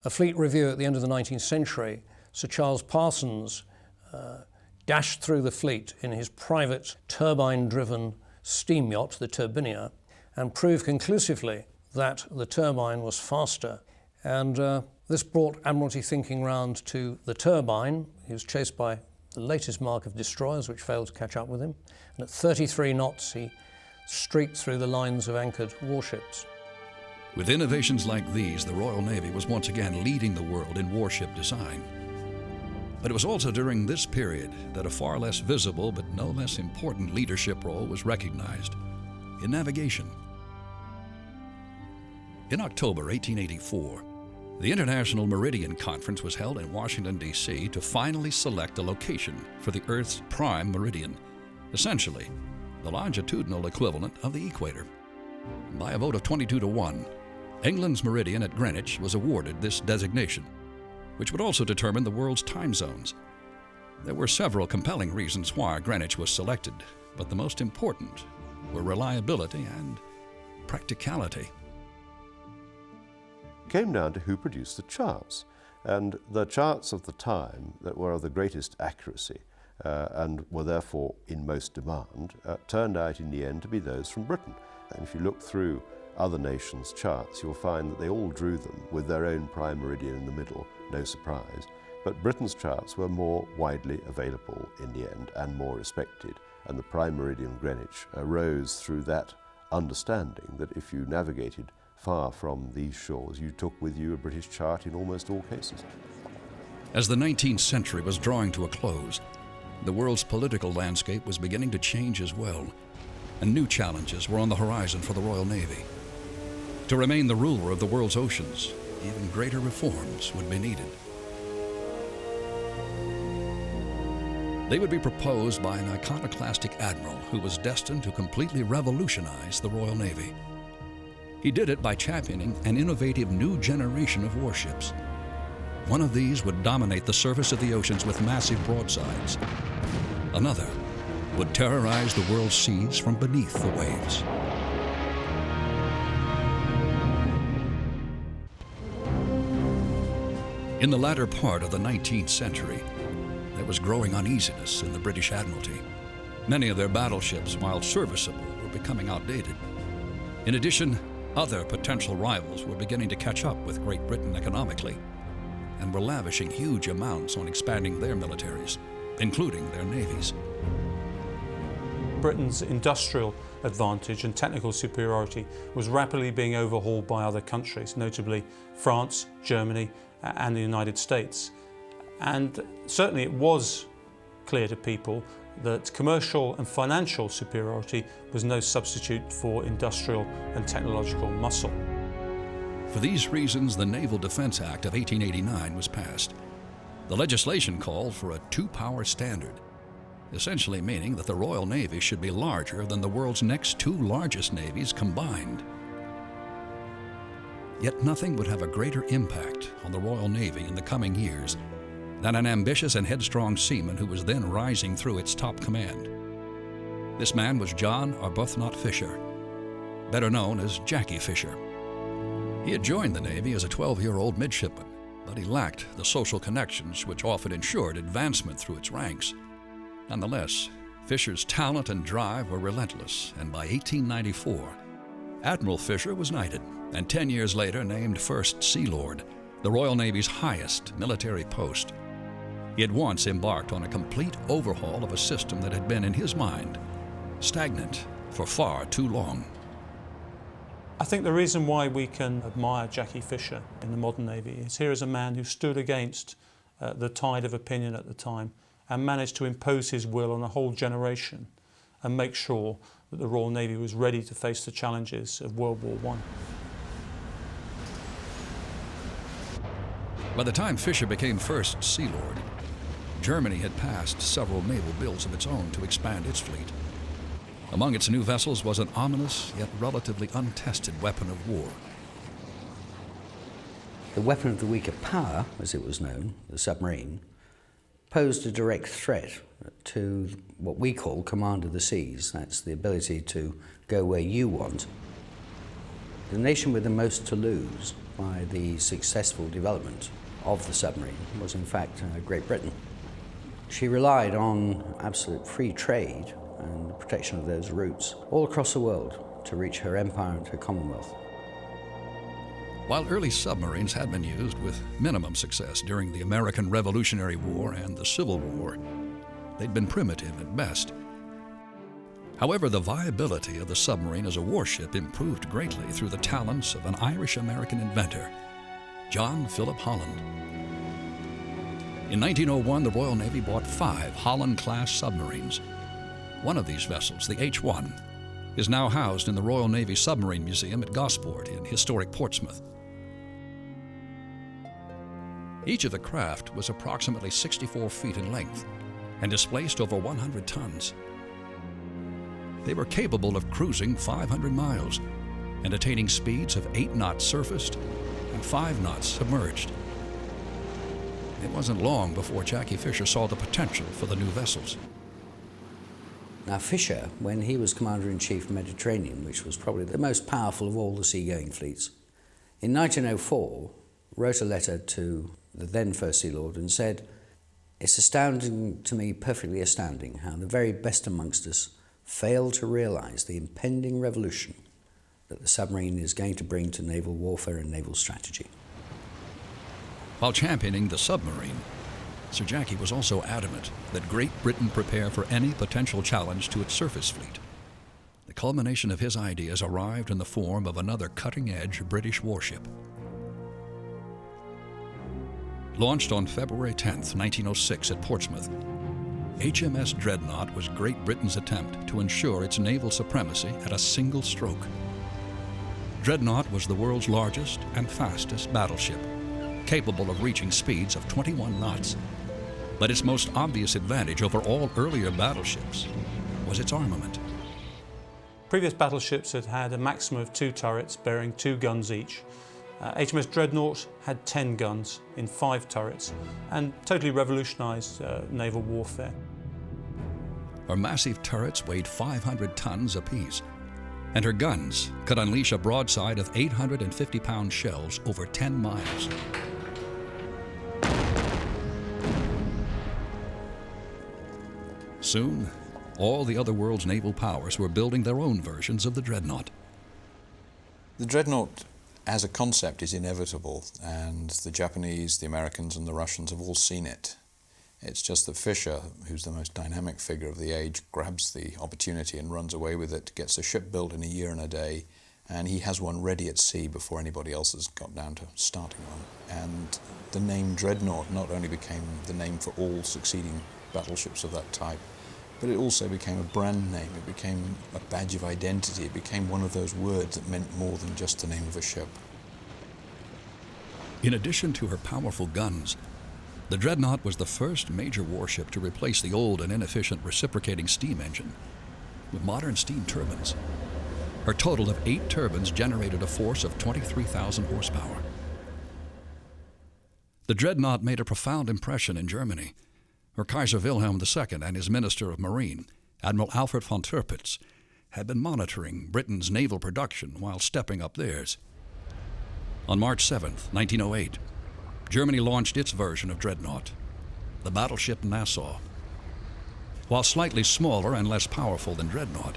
A fleet review at the end of the 19th century, Sir Charles Parsons dashed through the fleet in his private turbine-driven steam yacht, the Turbinia, and proved conclusively that the turbine was faster. And this brought Admiralty thinking round to the turbine. He was chased by the latest mark of destroyers, which failed to catch up with him. And at 33 knots, he streaked through the lines of anchored warships. With innovations like these, the Royal Navy was once again leading the world in warship design. But it was also during this period that a far less visible but no less important leadership role was recognized in navigation. In October 1884, the International Meridian Conference was held in Washington, D.C. to finally select a location for the Earth's prime meridian, essentially the longitudinal equivalent of the equator. By a vote of 22-1, England's meridian at Greenwich was awarded this designation, which would also determine the world's time zones. There were several compelling reasons why Greenwich was selected, but the most important were reliability and practicality. It came down to who produced the charts. And the charts of the time that were of the greatest accuracy and were therefore in most demand turned out in the end to be those from Britain. And if you look through other nations' charts, you'll find that they all drew them with their own prime meridian in the middle, no surprise. But Britain's charts were more widely available in the end and more respected, and the prime meridian Greenwich arose through that understanding that if you navigated far from these shores, you took with you a British chart in almost all cases. As the 19th century was drawing to a close, the world's political landscape was beginning to change as well, and new challenges were on the horizon for the Royal Navy. To remain the ruler of the world's oceans, even greater reforms would be needed. They would be proposed by an iconoclastic admiral who was destined to completely revolutionize the Royal Navy. He did it by championing an innovative new generation of warships. One of these would dominate the surface of the oceans with massive broadsides. Another would terrorize the world's seas from beneath the waves. In the latter part of the 19th century, there was growing uneasiness in the British Admiralty. Many of their battleships, while serviceable, were becoming outdated. In addition, other potential rivals were beginning to catch up with Great Britain economically and were lavishing huge amounts on expanding their militaries, including their navies. Britain's industrial advantage and technical superiority was rapidly being overhauled by other countries, notably France, Germany, and the United States. And certainly it was clear to people that commercial and financial superiority was no substitute for industrial and technological muscle. For these reasons, the Naval Defense Act of 1889 was passed. The legislation called for a two-power standard, essentially meaning that the Royal Navy should be larger than the world's next two largest navies combined. Yet nothing would have a greater impact on the Royal Navy in the coming years than an ambitious and headstrong seaman who was then rising through its top command. This man was John Arbuthnot Fisher, better known as Jackie Fisher. He had joined the Navy as a 12-year-old midshipman, but he lacked the social connections which often ensured advancement through its ranks. Nonetheless, Fisher's talent and drive were relentless, and by 1894, Admiral Fisher was knighted, and 10 years later named First Sea Lord, the Royal Navy's highest military post. He had once embarked on a complete overhaul of a system that had been, in his mind, stagnant for far too long. I think the reason why we can admire Jackie Fisher in the modern Navy is here is a man who stood against the tide of opinion at the time and managed to impose his will on a whole generation and make sure that the Royal Navy was ready to face the challenges of World War I. By the time Fisher became First Sea Lord, Germany had passed several naval bills of its own to expand its fleet. Among its new vessels was an ominous yet relatively untested weapon of war. The weapon of the weaker power, as it was known, the submarine, posed a direct threat to what we call command of the seas. That's the ability to go where you want. The nation with the most to lose by the successful development of the submarine was in fact Great Britain. She relied on absolute free trade and the protection of those routes all across the world to reach her empire and her Commonwealth. While early submarines had been used with minimum success during the American Revolutionary War and the Civil War, they'd been primitive at best. However, the viability of the submarine as a warship improved greatly through the talents of an Irish-American inventor, John Philip Holland. In 1901, the Royal Navy bought 5 Holland-class submarines. One of these vessels, the H-1, is now housed in the Royal Navy Submarine Museum at Gosport in historic Portsmouth. Each of the craft was approximately 64 feet in length and displaced over 100 tons. They were capable of cruising 500 miles and attaining speeds of 8 knots surfaced and 5 knots submerged. It wasn't long before Jackie Fisher saw the potential for the new vessels. Now Fisher, when he was Commander-in-Chief of the Mediterranean, which was probably the most powerful of all the seagoing fleets, in 1904 wrote a letter to the then First Sea Lord, and said, "It's astounding to me, perfectly astounding, how the very best amongst us fail to realise the impending revolution that the submarine is going to bring to naval warfare and naval strategy." While championing the submarine, Sir Jackie was also adamant that Great Britain prepare for any potential challenge to its surface fleet. The culmination of his ideas arrived in the form of another cutting-edge British warship. Launched on February 10, 1906 at Portsmouth, HMS Dreadnought was Great Britain's attempt to ensure its naval supremacy at a single stroke. Dreadnought was the world's largest and fastest battleship, capable of reaching speeds of 21 knots. But its most obvious advantage over all earlier battleships was its armament. Previous battleships had had a maximum of 2 turrets bearing 2 guns each. HMS Dreadnought had 10 guns in 5 turrets and totally revolutionised naval warfare. Her massive turrets weighed 500 tons apiece, and her guns could unleash a broadside of 850-pound shells over 10 miles. Soon, all the other world's naval powers were building their own versions of the Dreadnought. The Dreadnought as a concept is inevitable, and the Japanese, the Americans and the Russians have all seen it. It's just that Fisher, who's the most dynamic figure of the age, grabs the opportunity and runs away with it, gets a ship built in a year and a day, and he has one ready at sea before anybody else has got down to starting one. And the name Dreadnought not only became the name for all succeeding battleships of that type, but it also became a brand name, it became a badge of identity, it became one of those words that meant more than just the name of a ship. In addition to her powerful guns, the Dreadnought was the first major warship to replace the old and inefficient reciprocating steam engine with modern steam turbines. Her total of 8 turbines generated a force of 23,000 horsepower. The Dreadnought made a profound impression in Germany, where Kaiser Wilhelm II and his Minister of Marine, Admiral Alfred von Tirpitz, had been monitoring Britain's naval production while stepping up theirs. On March 7, 1908, Germany launched its version of Dreadnought, the battleship Nassau. While slightly smaller and less powerful than Dreadnought,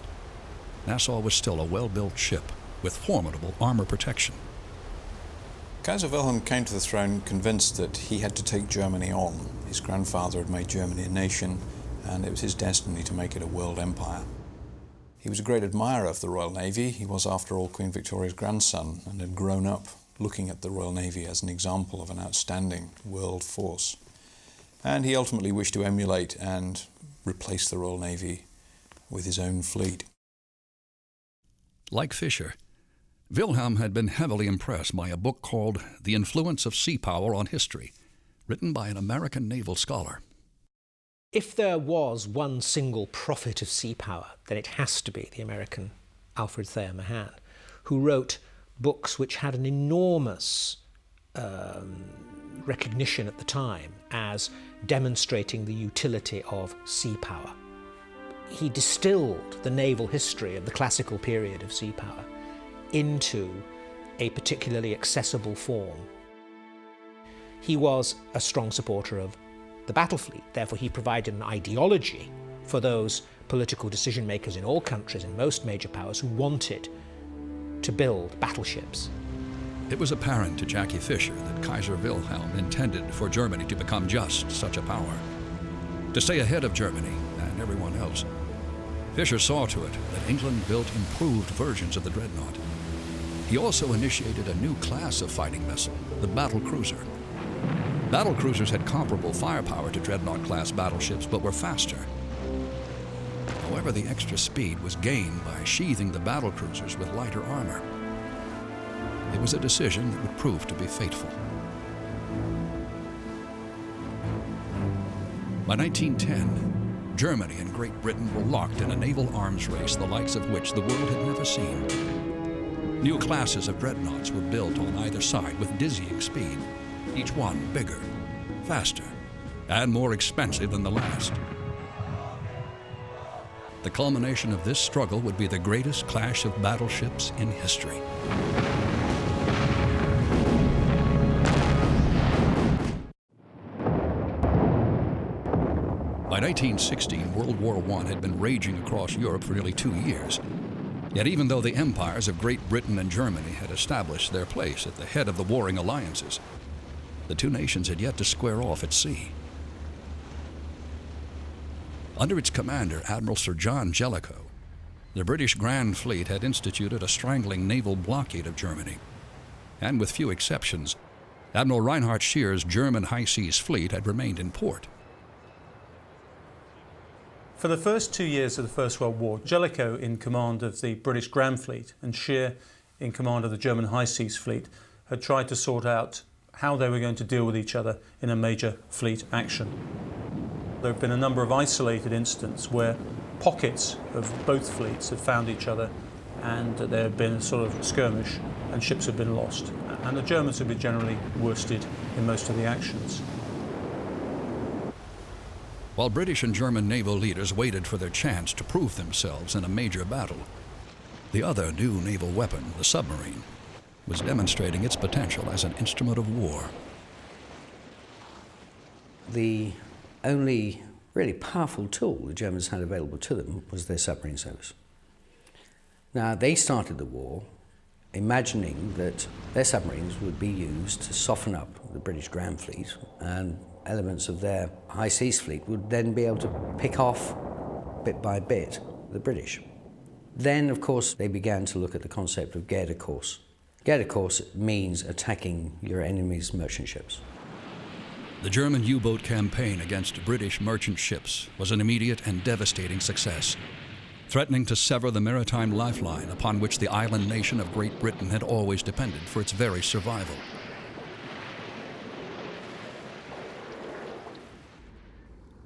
Nassau was still a well-built ship with formidable armor protection. Kaiser Wilhelm came to the throne convinced that he had to take Germany on. His grandfather had made Germany a nation, and it was his destiny to make it a world empire. He was a great admirer of the Royal Navy. He was, after all, Queen Victoria's grandson and had grown up looking at the Royal Navy as an example of an outstanding world force. And he ultimately wished to emulate and replace the Royal Navy with his own fleet. Like Fisher, Wilhelm had been heavily impressed by a book called The Influence of Sea Power on History, written by an American naval scholar. If there was one single prophet of sea power, then it has to be the American Alfred Thayer Mahan, who wrote books which had an enormous recognition at the time as demonstrating the utility of sea power. He distilled the naval history of the classical period of sea power into a particularly accessible form. He was a strong supporter of the battle fleet, therefore he provided an ideology for those political decision makers in all countries and most major powers who wanted to build battleships. It was apparent to Jackie Fisher that Kaiser Wilhelm intended for Germany to become just such a power, to stay ahead of Germany and everyone else. Fisher saw to it that England built improved versions of the Dreadnought. He also initiated a new class of fighting vessel, the battle cruiser. Battle cruisers had comparable firepower to Dreadnought-class battleships, but were faster. However, the extra speed was gained by sheathing the battle cruisers with lighter armor. It was a decision that would prove to be fateful. By 1910, Germany and Great Britain were locked in a naval arms race the likes of which the world had never seen. New classes of dreadnoughts were built on either side with dizzying speed, each one bigger, faster, and more expensive than the last. The culmination of this struggle would be the greatest clash of battleships in history. By 1916, World War I had been raging across Europe for nearly 2 years. Yet even though the empires of Great Britain and Germany had established their place at the head of the warring alliances, the two nations had yet to square off at sea. Under its commander, Admiral Sir John Jellicoe, the British Grand Fleet had instituted a strangling naval blockade of Germany. And with few exceptions, Admiral Reinhard Scheer's German high seas fleet had remained in port. For the first 2 years of the First World War, Jellicoe in command of the British Grand Fleet and Scheer in command of the German High Seas Fleet had tried to sort out how they were going to deal with each other in a major fleet action. There have been a number of isolated incidents where pockets of both fleets had found each other and there had been a sort of skirmish and ships had been lost. And the Germans had been generally worsted in most of the actions. While British and German naval leaders waited for their chance to prove themselves in a major battle, the other new naval weapon, the submarine, was demonstrating its potential as an instrument of war. The only really powerful tool the Germans had available to them was their submarine service. Now, they started the war imagining that their submarines would be used to soften up the British Grand Fleet, and elements of their high seas fleet would then be able to pick off, bit by bit, the British. Then, of course, they began to look at the concept of guerre de course. Guerre de course means attacking your enemy's merchant ships. The German U-boat campaign against British merchant ships was an immediate and devastating success, threatening to sever the maritime lifeline upon which the island nation of Great Britain had always depended for its very survival.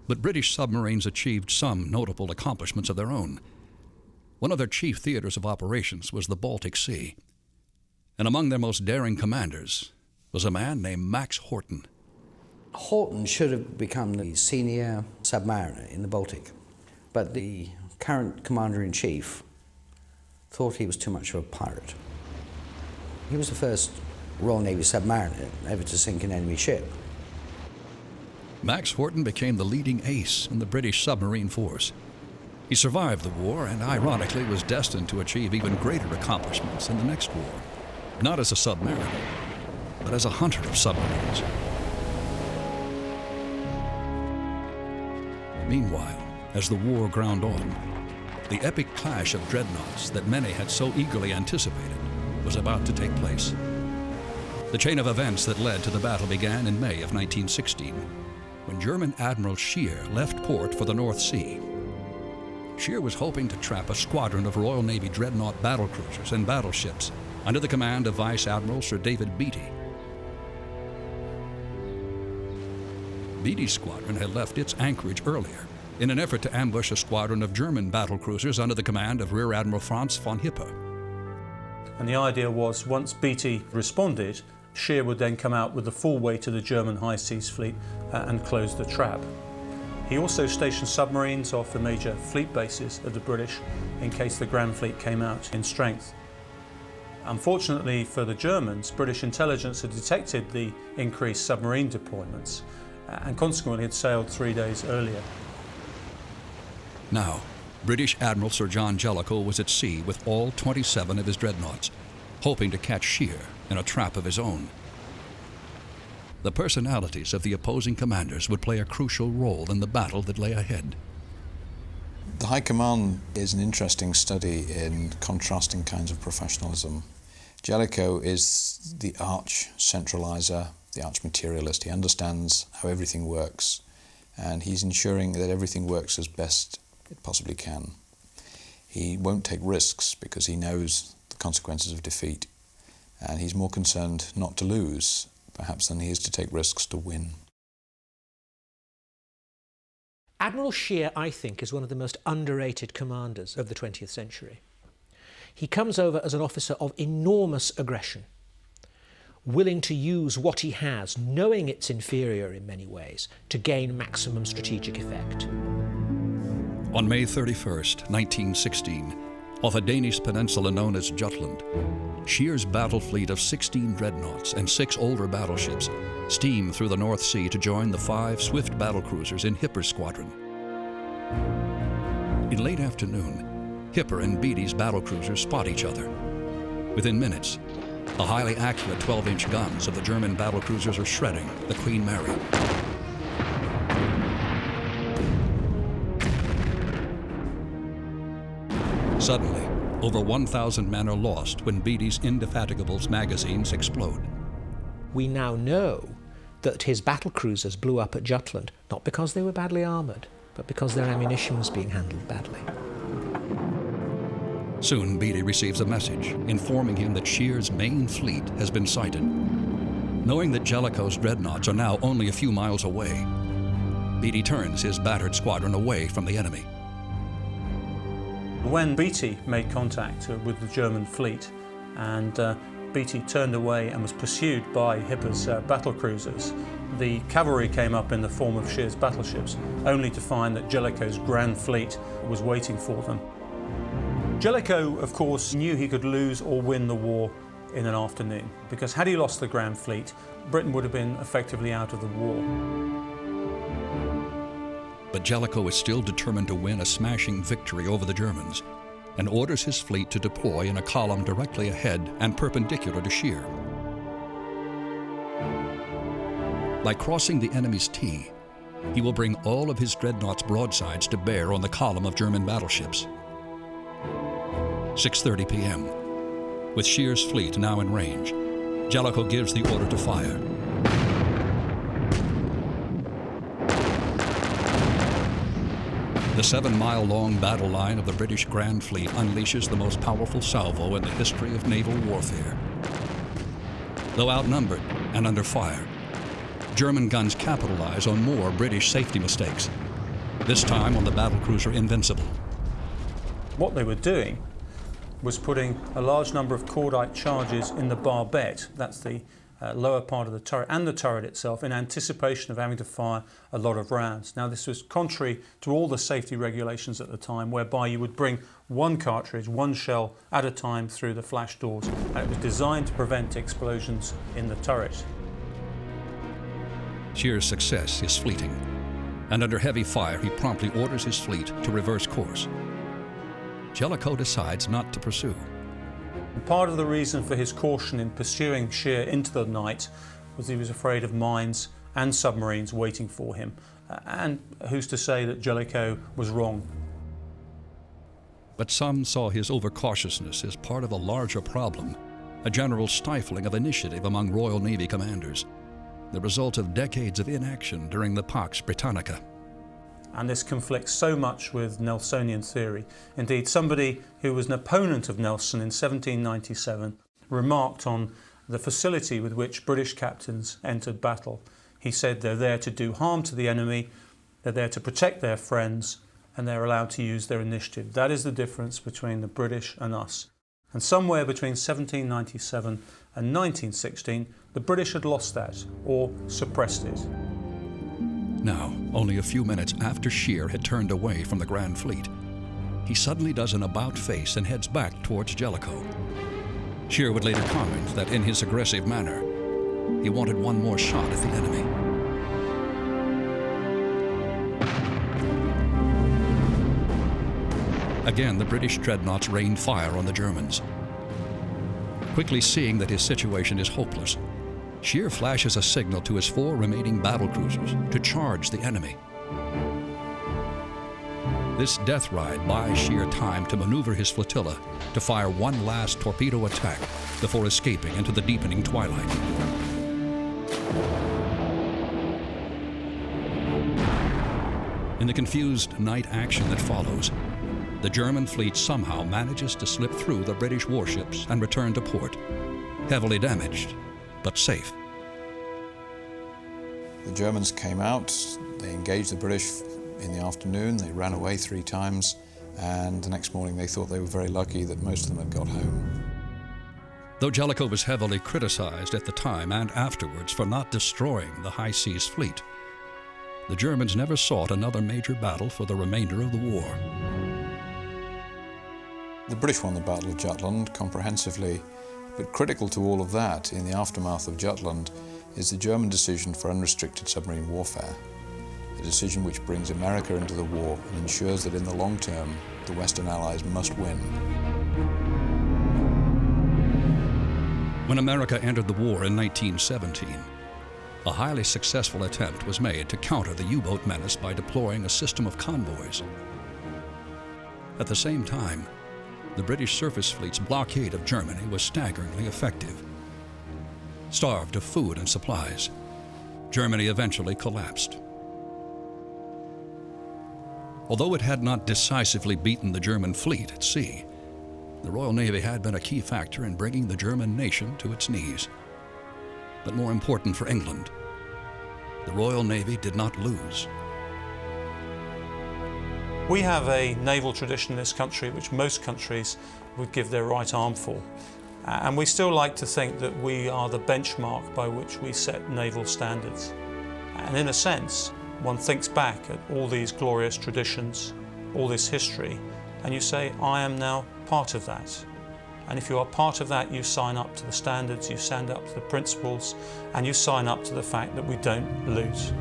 But British submarines achieved some notable accomplishments of their own. One of their chief theaters of operations was the Baltic Sea, and among their most daring commanders was a man named Max Horten. Horten should have become the senior submariner in the Baltic, but the current commander-in-chief thought he was too much of a pirate. He was the first Royal Navy submariner ever to sink an enemy ship. Max Horten became the leading ace in the British submarine force. He survived the war and, ironically, was destined to achieve even greater accomplishments in the next war, not as a submariner, but as a hunter of submarines. Meanwhile, as the war ground on, the epic clash of dreadnoughts that many had so eagerly anticipated was about to take place. The chain of events that led to the battle began in May of 1916, when German Admiral Scheer left port for the North Sea. Scheer was hoping to trap a squadron of Royal Navy dreadnought battlecruisers and battleships under the command of Vice Admiral Sir David Beatty. Beatty's squadron had left its anchorage earlier in an effort to ambush a squadron of German battlecruisers under the command of Rear Admiral Franz von Hippe. And the idea was, once Beatty responded, Scheer would then come out with the full weight of the German high seas fleet and close the trap. He also stationed submarines off the major fleet bases of the British in case the Grand Fleet came out in strength. Unfortunately for the Germans, British intelligence had detected the increased submarine deployments and consequently had sailed 3 days earlier. Now, British Admiral Sir John Jellicoe was at sea with all 27 of his dreadnoughts, hoping to catch Scheer in a trap of his own. The personalities of the opposing commanders would play a crucial role in the battle that lay ahead. The High Command is an interesting study in contrasting kinds of professionalism. Jellicoe is the arch centralizer, the arch materialist. He understands how everything works, and he's ensuring that everything works as best it possibly can. He won't take risks because he knows the consequences of defeat, and he's more concerned not to lose, perhaps, than he is to take risks to win. Admiral Scheer, I think, is one of the most underrated commanders of the 20th century. He comes over as an officer of enormous aggression, willing to use what he has, knowing it's inferior in many ways, to gain maximum strategic effect. On May 31st, 1916, off a Danish peninsula known as Jutland, Scheer's battle fleet of 16 dreadnoughts and 6 older battleships steamed through the North Sea to join the 5 swift battlecruisers in Hipper's squadron. In late afternoon, Hipper and Beatty's battlecruisers spot each other. Within minutes, the highly accurate 12-inch guns of the German battlecruisers are shredding the Queen Mary. Suddenly, over 1,000 men are lost when Beatty's Indefatigable's magazines explode. We now know that his battlecruisers blew up at Jutland, not because they were badly armoured, but because their ammunition was being handled badly. Soon, Beatty receives a message informing him that Shear's main fleet has been sighted. Knowing that Jellicoe's dreadnoughts are now only a few miles away, Beatty turns his battered squadron away from the enemy. When Beatty made contact with the German fleet and Beatty turned away and was pursued by Hipper's battlecruisers, the cavalry came up in the form of Shear's battleships, only to find that Jellicoe's grand fleet was waiting for them. Jellicoe, of course, knew he could lose or win the war in an afternoon, because had he lost the grand fleet, Britain would have been effectively out of the war. But Jellicoe is still determined to win a smashing victory over the Germans and orders his fleet to deploy in a column directly ahead and perpendicular to Shear. By crossing the enemy's T, he will bring all of his dreadnoughts' broadsides to bear on the column of German battleships. 6:30 p.m. With Shear's fleet now in range, Jellicoe gives the order to fire. The 7-mile-long battle line of the British Grand Fleet unleashes the most powerful salvo in the history of naval warfare. Though outnumbered and under fire, German guns capitalize on more British safety mistakes, this time on the battlecruiser Invincible. What they were doing was putting a large number of cordite charges in the barbette, that's the lower part of the turret, and the turret itself, in anticipation of having to fire a lot of rounds. Now, this was contrary to all the safety regulations at the time, whereby you would bring one cartridge, one shell at a time through the flash doors, and it was designed to prevent explosions in the turret. Shear's success is fleeting, and under heavy fire he promptly orders his fleet to reverse course. Jellicoe decides not to pursue. Part of the reason for his caution in pursuing Shear into the night was he was afraid of mines and submarines waiting for him. And who's to say that Jellicoe was wrong? But some saw his overcautiousness as part of a larger problem, a general stifling of initiative among Royal Navy commanders, the result of decades of inaction during the Pax Britannica. And this conflicts so much with Nelsonian theory. Indeed, somebody who was an opponent of Nelson in 1797 remarked on the facility with which British captains entered battle. He said they're there to do harm to the enemy, they're there to protect their friends, and they're allowed to use their initiative. That is the difference between the British and us. And somewhere between 1797 and 1916, the British had lost that, or suppressed it. Now, only a few minutes after Shear had turned away from the Grand Fleet, he suddenly does an about-face and heads back towards Jellicoe. Shear would later comment that in his aggressive manner, he wanted one more shot at the enemy. Again, the British dreadnoughts rained fire on the Germans. Quickly seeing that his situation is hopeless, Shear flashes a signal to his 4 remaining battlecruisers to charge the enemy. This death ride buys Shear time to maneuver his flotilla to fire one last torpedo attack before escaping into the deepening twilight. In the confused night action that follows, the German fleet somehow manages to slip through the British warships and return to port, heavily damaged, but safe. The Germans came out, they engaged the British in the afternoon, they ran away 3 times, and the next morning they thought they were very lucky that most of them had got home. Though Jellicoe was heavily criticized at the time and afterwards for not destroying the high seas fleet, the Germans never sought another major battle for the remainder of the war. The British won the Battle of Jutland comprehensively, but critical to all of that in the aftermath of Jutland is the German decision for unrestricted submarine warfare. a decision which brings America into the war and ensures that in the long term, the Western Allies must win. When America entered the war in 1917, a highly successful attempt was made to counter the U-boat menace by deploying a system of convoys. At the same time, the British surface fleet's blockade of Germany was staggeringly effective. Starved of food and supplies, Germany eventually collapsed. Although it had not decisively beaten the German fleet at sea, the Royal Navy had been a key factor in bringing the German nation to its knees. But more important for England, the Royal Navy did not lose. We have a naval tradition in this country which most countries would give their right arm for. And we still like to think that we are the benchmark by which we set naval standards. And in a sense, one thinks back at all these glorious traditions, all this history, and you say, I am now part of that. And if you are part of that, you sign up to the standards, you stand up to the principles, and you sign up to the fact that we don't lose.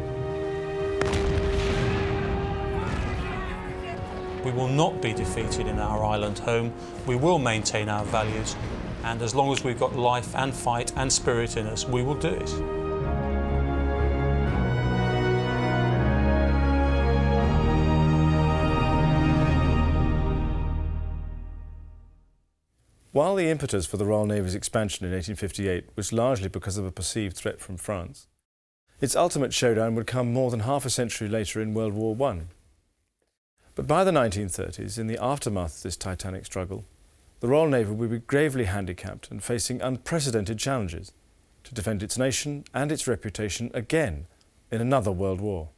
We will not be defeated in our island home. We will maintain our values, and as long as we've got life and fight and spirit in us, we will do it. While the impetus for the Royal Navy's expansion in 1858 was largely because of a perceived threat from France, its ultimate showdown would come more than half a century later in World War I. But by the 1930s, in the aftermath of this titanic struggle, the Royal Navy would be gravely handicapped and facing unprecedented challenges to defend its nation and its reputation again in another world war.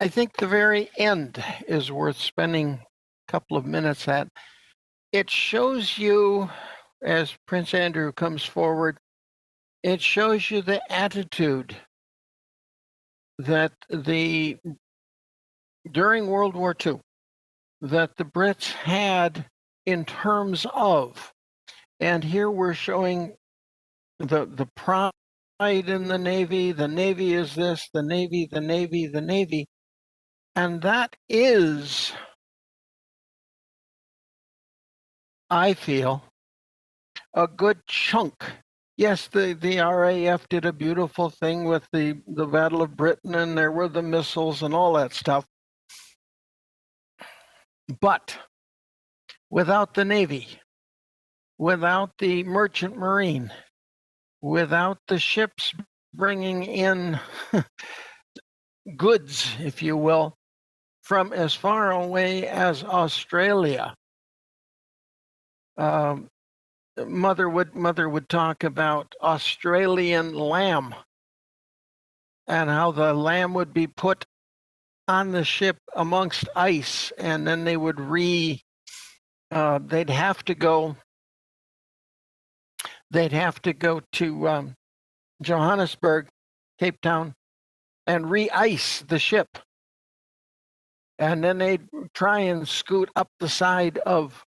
I think the very end is worth spending a couple of minutes at. It shows you, as Prince Andrew comes forward, it shows you the attitude that during World War II, that the Brits had in terms of, and here we're showing the pride in the Navy is this, the Navy, and that is, I feel, a good chunk. Yes, the RAF did a beautiful thing with the Battle of Britain, and there were the missiles and all that stuff. But without the Navy, without the Merchant Marine, without the ships bringing in goods, if you will, from as far away as Australia, Mother would talk about Australian lamb and how the lamb would be put on the ship amongst ice, and then they would they'd have to go to Johannesburg, Cape Town, and re-ice the ship. And then they'd try and scoot up the side of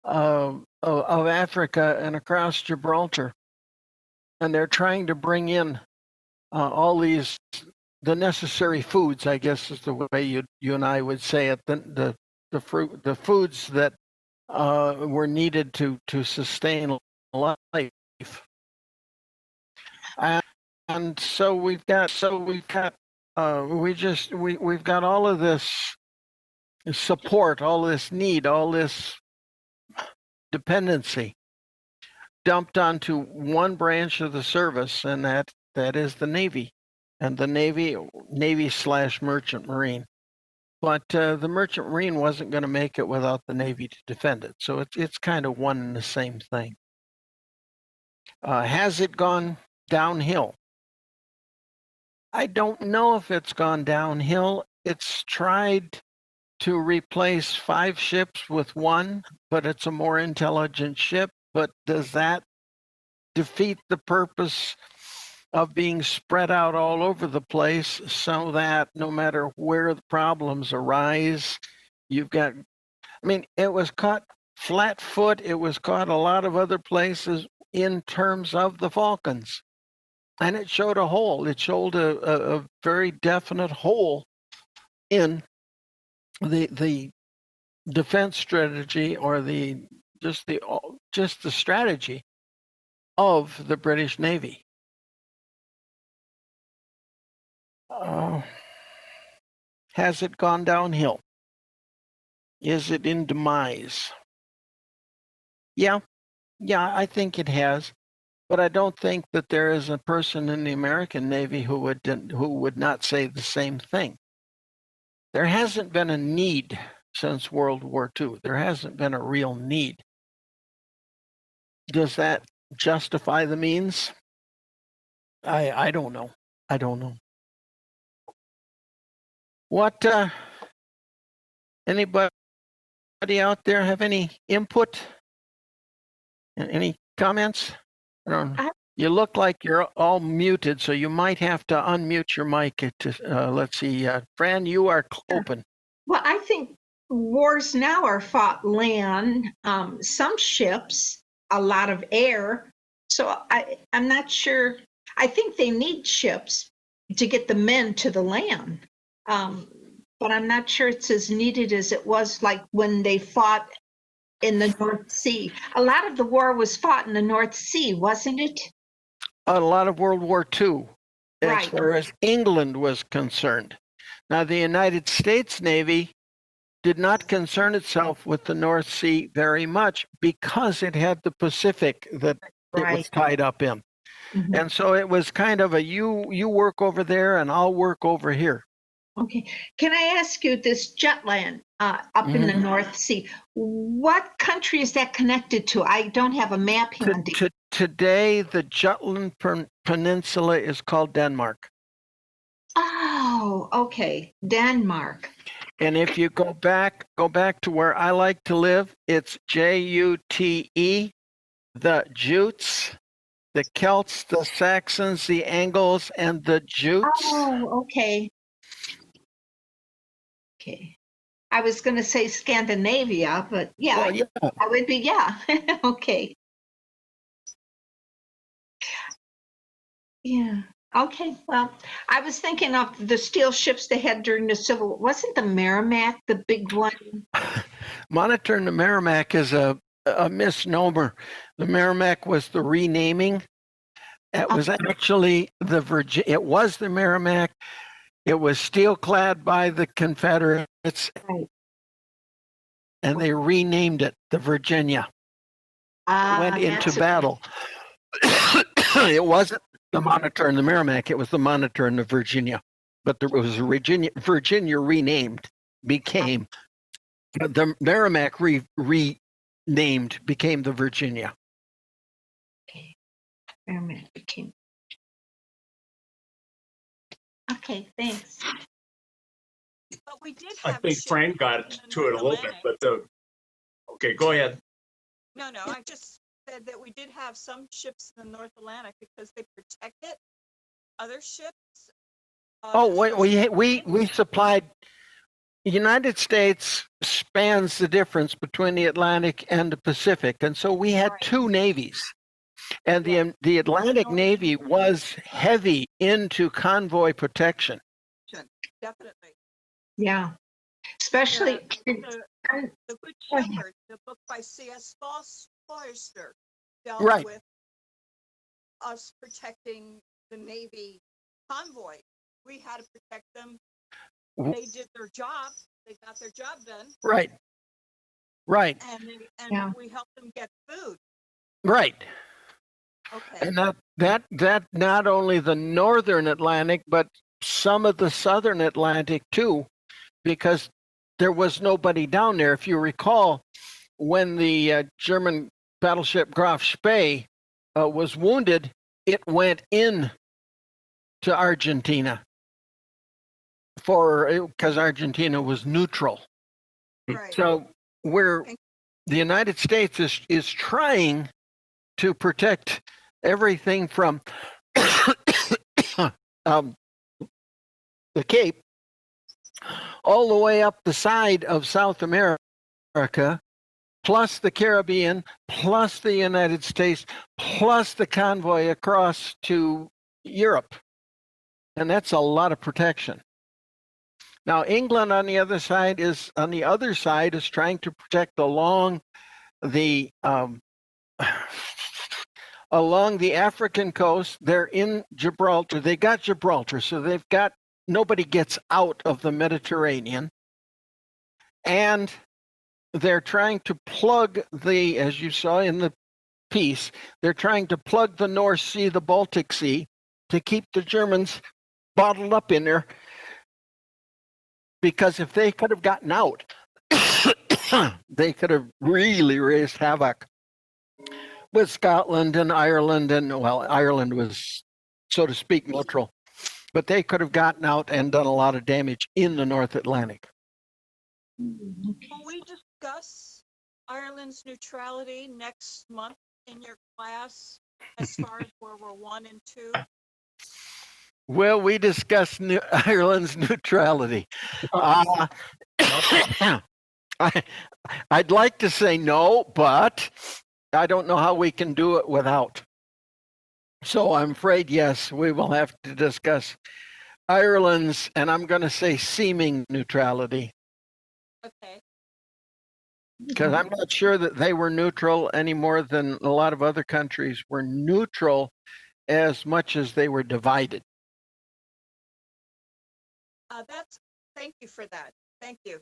Africa and across Gibraltar. And they're trying to bring in all the necessary foods, I guess is the way you and I would say it, the foods that were needed to sustain life. And so we've got we've got all of this support, all this need, all this dependency dumped onto one branch of the service, and that is the Navy, and the Navy/Merchant Marine. But the Merchant Marine wasn't going to make it without the Navy to defend it. So it's kind of one and the same thing. Has it gone downhill? I don't know if it's gone downhill. It's tried to replace 5 ships with 1, but it's a more intelligent ship. But does that defeat the purpose of being spread out all over the place so that no matter where the problems arise, you've got, I mean, it was caught flat-foot. It was caught a lot of other places in terms of the Falklands. And it showed a hole. It showed a very definite hole in the defense strategy, or just the strategy of the British Navy. Has it gone downhill? Is it in demise? Yeah, I think it has. But I don't think that there is a person in the American Navy who would not say the same thing. There hasn't been a need since World War II. There hasn't been a real need. Does that justify the means? I don't know. I don't know. What, anybody out there have any input? Any comments? You look like you're all muted, so you might have to unmute your mic. Let's see, Fran, you are open. Well, I think wars now are fought land, some ships, a lot of air. So I'm not sure. I think they need ships to get the men to the land. But I'm not sure it's as needed as it was like when they fought in the North Sea. A lot of the war was fought in the North Sea, wasn't it? A lot of World War II, as Right. far as England was concerned. Now, the United States Navy did not concern itself with the North Sea very much because it had the Pacific that it was tied up in. Mm-hmm. And so it was kind of a you work over there and I'll work over here. Okay. Can I ask you this Jutland up in the North Sea? What country is that connected to? I don't have a map handy. Today, the Jutland Peninsula is called Denmark. Oh, okay. Denmark. And if you go back to where I like to live, it's Jute, the Jutes, the Celts, the Saxons, the Angles, and the Jutes. Oh, okay. Okay. I was going to say Scandinavia, but yeah, Well, yeah. I would be, yeah. Okay. Yeah. Okay. Well, I was thinking of the steel ships they had during the Civil War. Wasn't the Merrimack the big one? Monitor and the Merrimack is a misnomer. The Merrimack was the renaming. It was actually it was the Merrimack. It was steel clad by the Confederates, and they renamed it the Virginia. Went into battle. It wasn't the Monitor and the Merrimack. It was the Monitor and the Virginia. But there was a Virginia renamed, became the Merrimack renamed, became the Virginia. Okay. Merrimack became. Okay, thanks. But we did I have think Frank got to it a little bit, but okay, go ahead. No, I just said that we did have some ships in the North Atlantic because they protected other ships. We supplied. The United States spans the difference between the Atlantic and the Pacific, and so we had two navies. And the Atlantic Navy was heavy into convoy protection. Definitely. Yeah. Especially the Good Shepherd, the book by C.S. Forster, dealt with us protecting the Navy convoy we had to protect them. W- They did their job. They got their job done. Right. Right. And we helped them get food. Right. Okay. And that not only the northern Atlantic, but some of the southern Atlantic too, because there was nobody down there. If you recall, when the German battleship Graf Spee was wounded, it went in to Argentina because Argentina was neutral. Right. So the United States is trying to protect everything from the Cape all the way up the side of South America, plus the Caribbean, plus the United States, plus the convoy across to Europe. And that's a lot of protection. Now, England on the other side is trying to protect along the African coast. They're in Gibraltar. They got Gibraltar, so nobody gets out of the Mediterranean. And they're trying to plug as you saw in the piece, they're trying to plug the North Sea, the Baltic Sea, to keep the Germans bottled up in there. Because if they could have gotten out, they could have really raised havoc with Scotland and Ireland. And well, Ireland was, so to speak, neutral. But they could have gotten out and done a lot of damage in the North Atlantic. Will we discuss Ireland's neutrality next month in your class as far as World War I and II? Well, we discussed Ireland's neutrality. I'd like to say no, but I don't know how we can do it without. So I'm afraid, yes, we will have to discuss Ireland's, and I'm going to say seeming neutrality. Okay. Because I'm not sure that they were neutral any more than a lot of other countries were neutral as much as they were divided. Thank you for that. Thank you.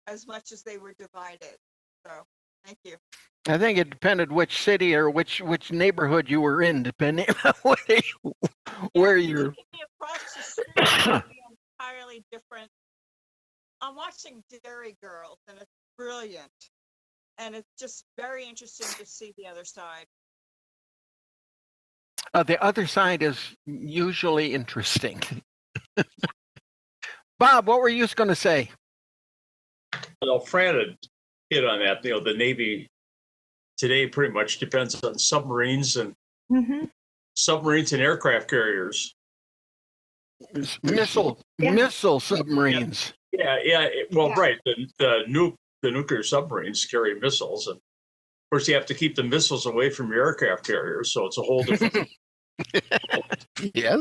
As much as they were divided. So, thank you. I think it depended which city or which neighborhood you were in, depending on where you're. Across the street would be entirely different. I'm watching Dairy Girls, and it's brilliant. And it's just very interesting to see the other side. The other side is usually interesting. Bob, what were you going to say? Well, Fran had hit on that. The Navy today pretty much depends on submarines and aircraft carriers. Missile submarines. Yeah. Right. The nuclear submarines carry missiles, and of course you have to keep the missiles away from your aircraft carriers. So it's a whole different. Yes.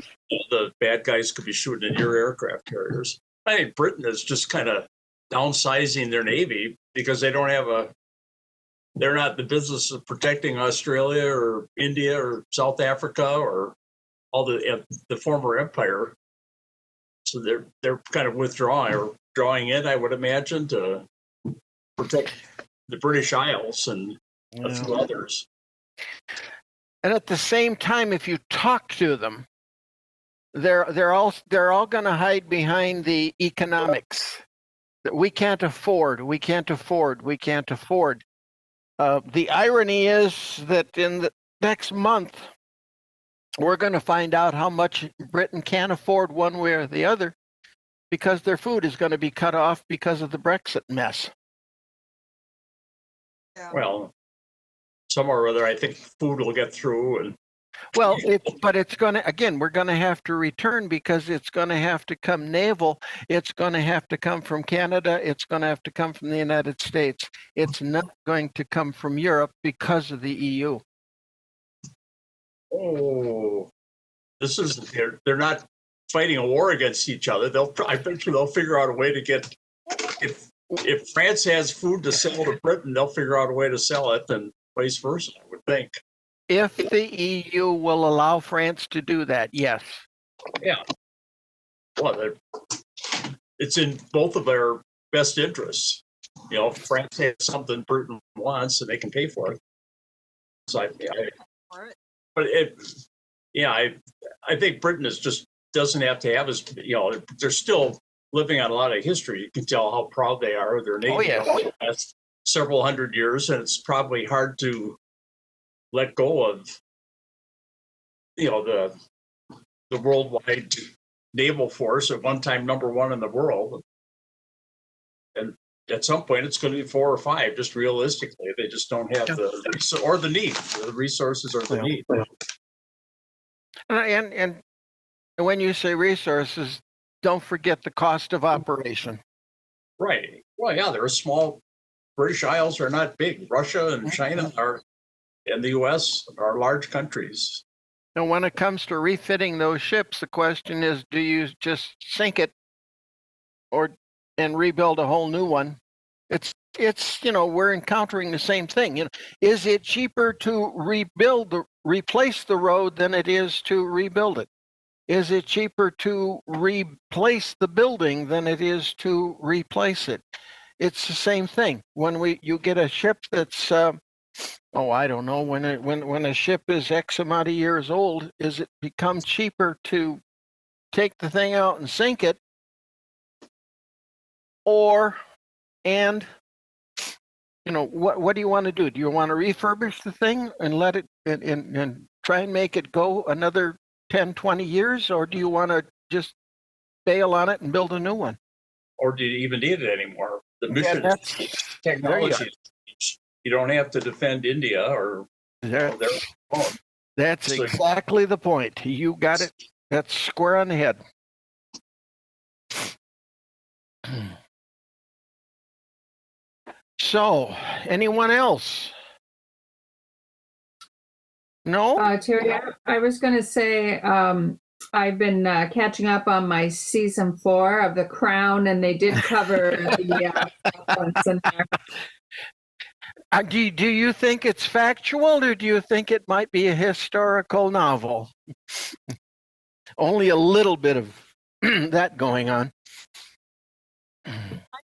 The bad guys could be shooting at your aircraft carriers. I think Britain is just kind of downsizing their Navy because they're not in the business of protecting Australia or India or South Africa or all the former empire. So they're kind of drawing in, I would imagine, to protect the British Isles and a few others. And at the same time, if you talk to them, they're all going to hide behind the economics that we can't afford. The irony is that in the next month, we're going to find out how much Britain can afford one way or the other, because their food is going to be cut off because of the Brexit mess. Well, somewhere or other, I think food will get through. Well, but it's going to, again, we're going to have to return because it's going to have to come naval. It's going to have to come from Canada. It's going to have to come from the United States. It's not going to come from Europe because of the EU. Oh, they're not fighting a war against each other. I bet you they'll figure out a way to get, if France has food to sell to Britain, they'll figure out a way to sell it, and vice versa, I would think. If the EU will allow France to do that, yes. Yeah. well, it's in both of their best interests. You know, if France has something Britain wants, and they can pay for it. So but I think Britain doesn't have to have as, you know, they're still living on a lot of history. You can tell how proud they are of their navy over the last several hundred years, and it's probably hard to let go of, you know, the worldwide naval force, at one time #1 in the world. And at some point it's going to be 4 or 5, just realistically. They just don't have the need, the resources or the need. And when you say resources, don't forget the cost of operation. Right. Well, yeah, they're small. British Isles are not big. Russia and China and the U.S. are large countries. And when it comes to refitting those ships, the question is, do you just sink it and rebuild a whole new one? It's you know, we're encountering the same thing. You know, is it cheaper to replace the road than it is to rebuild it? Is it cheaper to replace the building than it is to replace it? It's the same thing. When you get a ship that's I don't know, when a ship is X amount of years old, is it become cheaper to take the thing out and sink it, and you know, what do you want to do? Do you want to refurbish the thing and let it and try and make it go another 10, 20 years, or do you want to just bail on it and build a new one? Or do you even need it anymore? The mission technology. You don't have to defend India or their own. That's exactly the point. You got it. That's square on the head. So, anyone else? No? Terry, I was going to say, I've been catching up on my season 4 of The Crown, and they did cover the ones in there. Do you think it's factual, or do you think it might be a historical novel? Only a little bit of that going on. I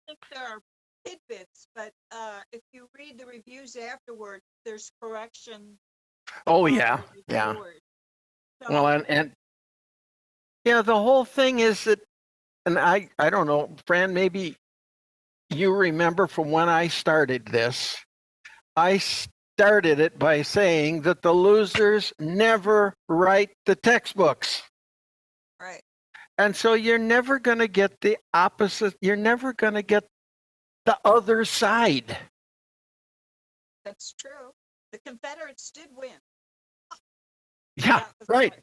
think there are tidbits, but if you read the reviews afterwards, there's correction. Oh yeah. So, well, and yeah, the whole thing is that, and I don't know, Fran, maybe you remember from when I started this. I started it by saying that the losers never write the textbooks. Right. And so you're never going to get the opposite. You're never going to get the other side. That's true. The Confederates did win. Yeah, right.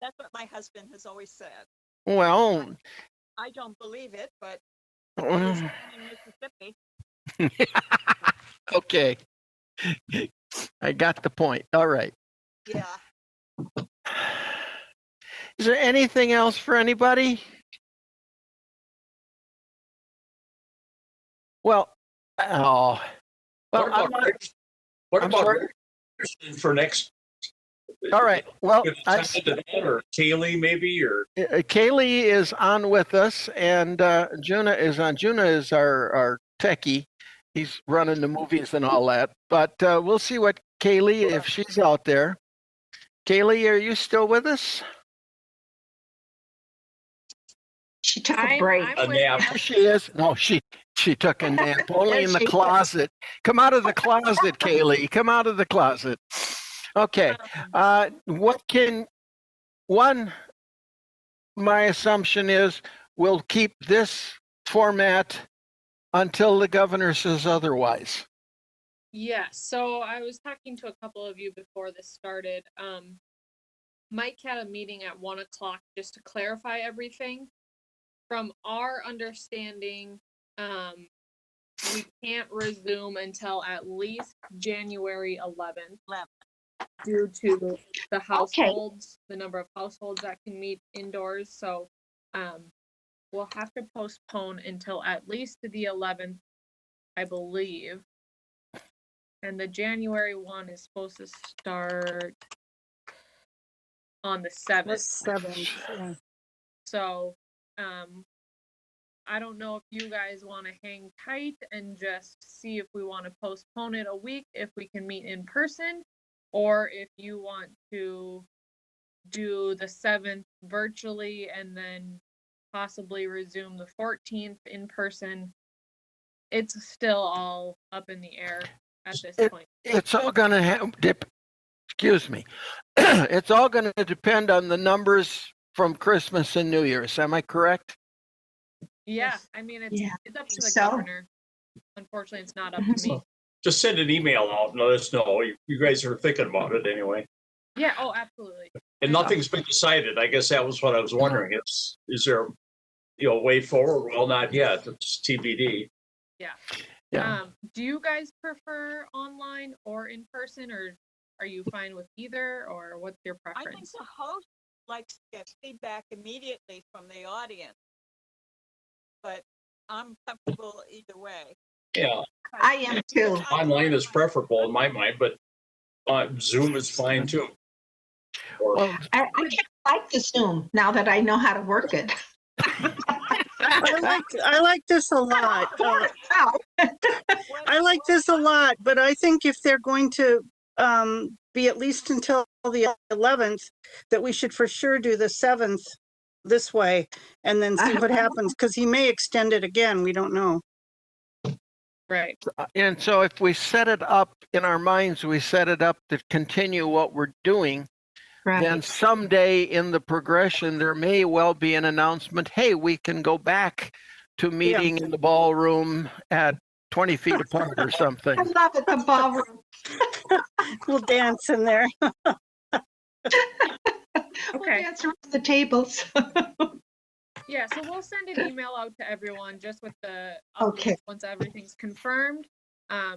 That's what my husband has always said. Well, I don't believe it, but in Mississippi. Okay. I got the point. All right. Yeah. Is there anything else for anybody? Well, what about for next? All right. Well, or Kaylee maybe, or Kaylee is on with us, and Juna is on. Juna is our techie. He's running the movies and all that. But we'll see what Kaylee, if she's out there. Kaylee, are you still with us? She took a break. A nap. There she is. No, she took a nap. Only in the closet. Come out of the closet, Kaylee. Come out of the closet. Okay. My assumption is we'll keep this format until the governor says otherwise. Yeah, so I was talking to a couple of you before this started. Mike had a meeting at 1 o'clock just to clarify everything. From our understanding, we can't resume until at least January 11th due to the households, the number of households that can meet indoors. So we'll have to postpone until at least the 11th, I believe. And the January one is supposed to start on the 7th. The 7th, yeah. So I don't know if you guys want to hang tight and just see if we want to postpone it a week, if we can meet in person, or if you want to do the 7th virtually and then possibly resume the 14th in person. It's still all up in the air at this point. It's all going to excuse me. It's all going to depend on the numbers from Christmas and New Year's. Am I correct? Yeah, I mean, it's up to the governor. Unfortunately, it's not up to me. Just send an email out and let us know. You guys are thinking about it anyway. Yeah, oh, absolutely. And nothing's been decided. I guess that was what I was wondering. Is there, a way forward? Well, not yet. It's TBD. Yeah. Do you guys prefer online or in person, or are you fine with either, or what's your preference? I think the host likes to get feedback immediately from the audience, but I'm comfortable either way. Yeah. I am too. Online is preferable in my mind, but Zoom is fine too. I kind of like the Zoom now that I know how to work it. I like this a lot. I like this a lot, but I think if they're going to be at least until the 11th, that we should for sure do the 7th this way and then see what happens, because he may extend it again. We don't know. Right. And so if we set it up in our minds, we set it up to continue what we're doing. Right. Then someday in the progression, there may well be an announcement, hey, we can go back to meeting in the ballroom at 20 feet apart or something. I love it, the ballroom. We'll dance in there. Okay. We'll dance around the tables. Yeah, so we'll send an email out to everyone just with the updates once everything's confirmed. Yeah,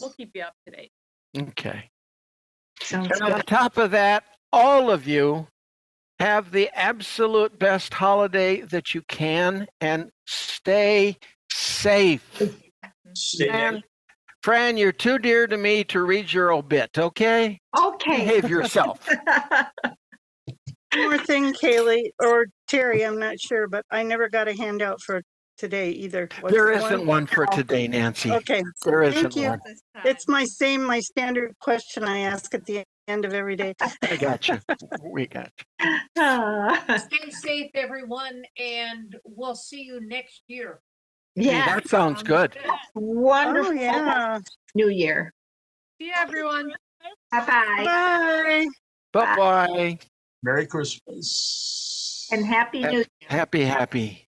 we'll keep you up to date. Okay. Sounds and on top of that, all of you have the absolute best holiday that you can, and stay safe. And Fran, you're too dear to me to read your obit, okay? Okay. Behave yourself. One more thing, Kaylee, or Terry, I'm not sure, but I never got a handout for today either. There isn't one for today, Nancy. Okay. There isn't Thank you. one. It's my standard question I ask at the end of every day. I got you. We got you. Stay safe, everyone, and we'll see you next year. Yeah. That sounds good. Wonderful. Oh, yeah. New Year. See you, everyone. Bye-bye. Bye. Bye-bye. Merry Christmas. And Happy New Year. Happy.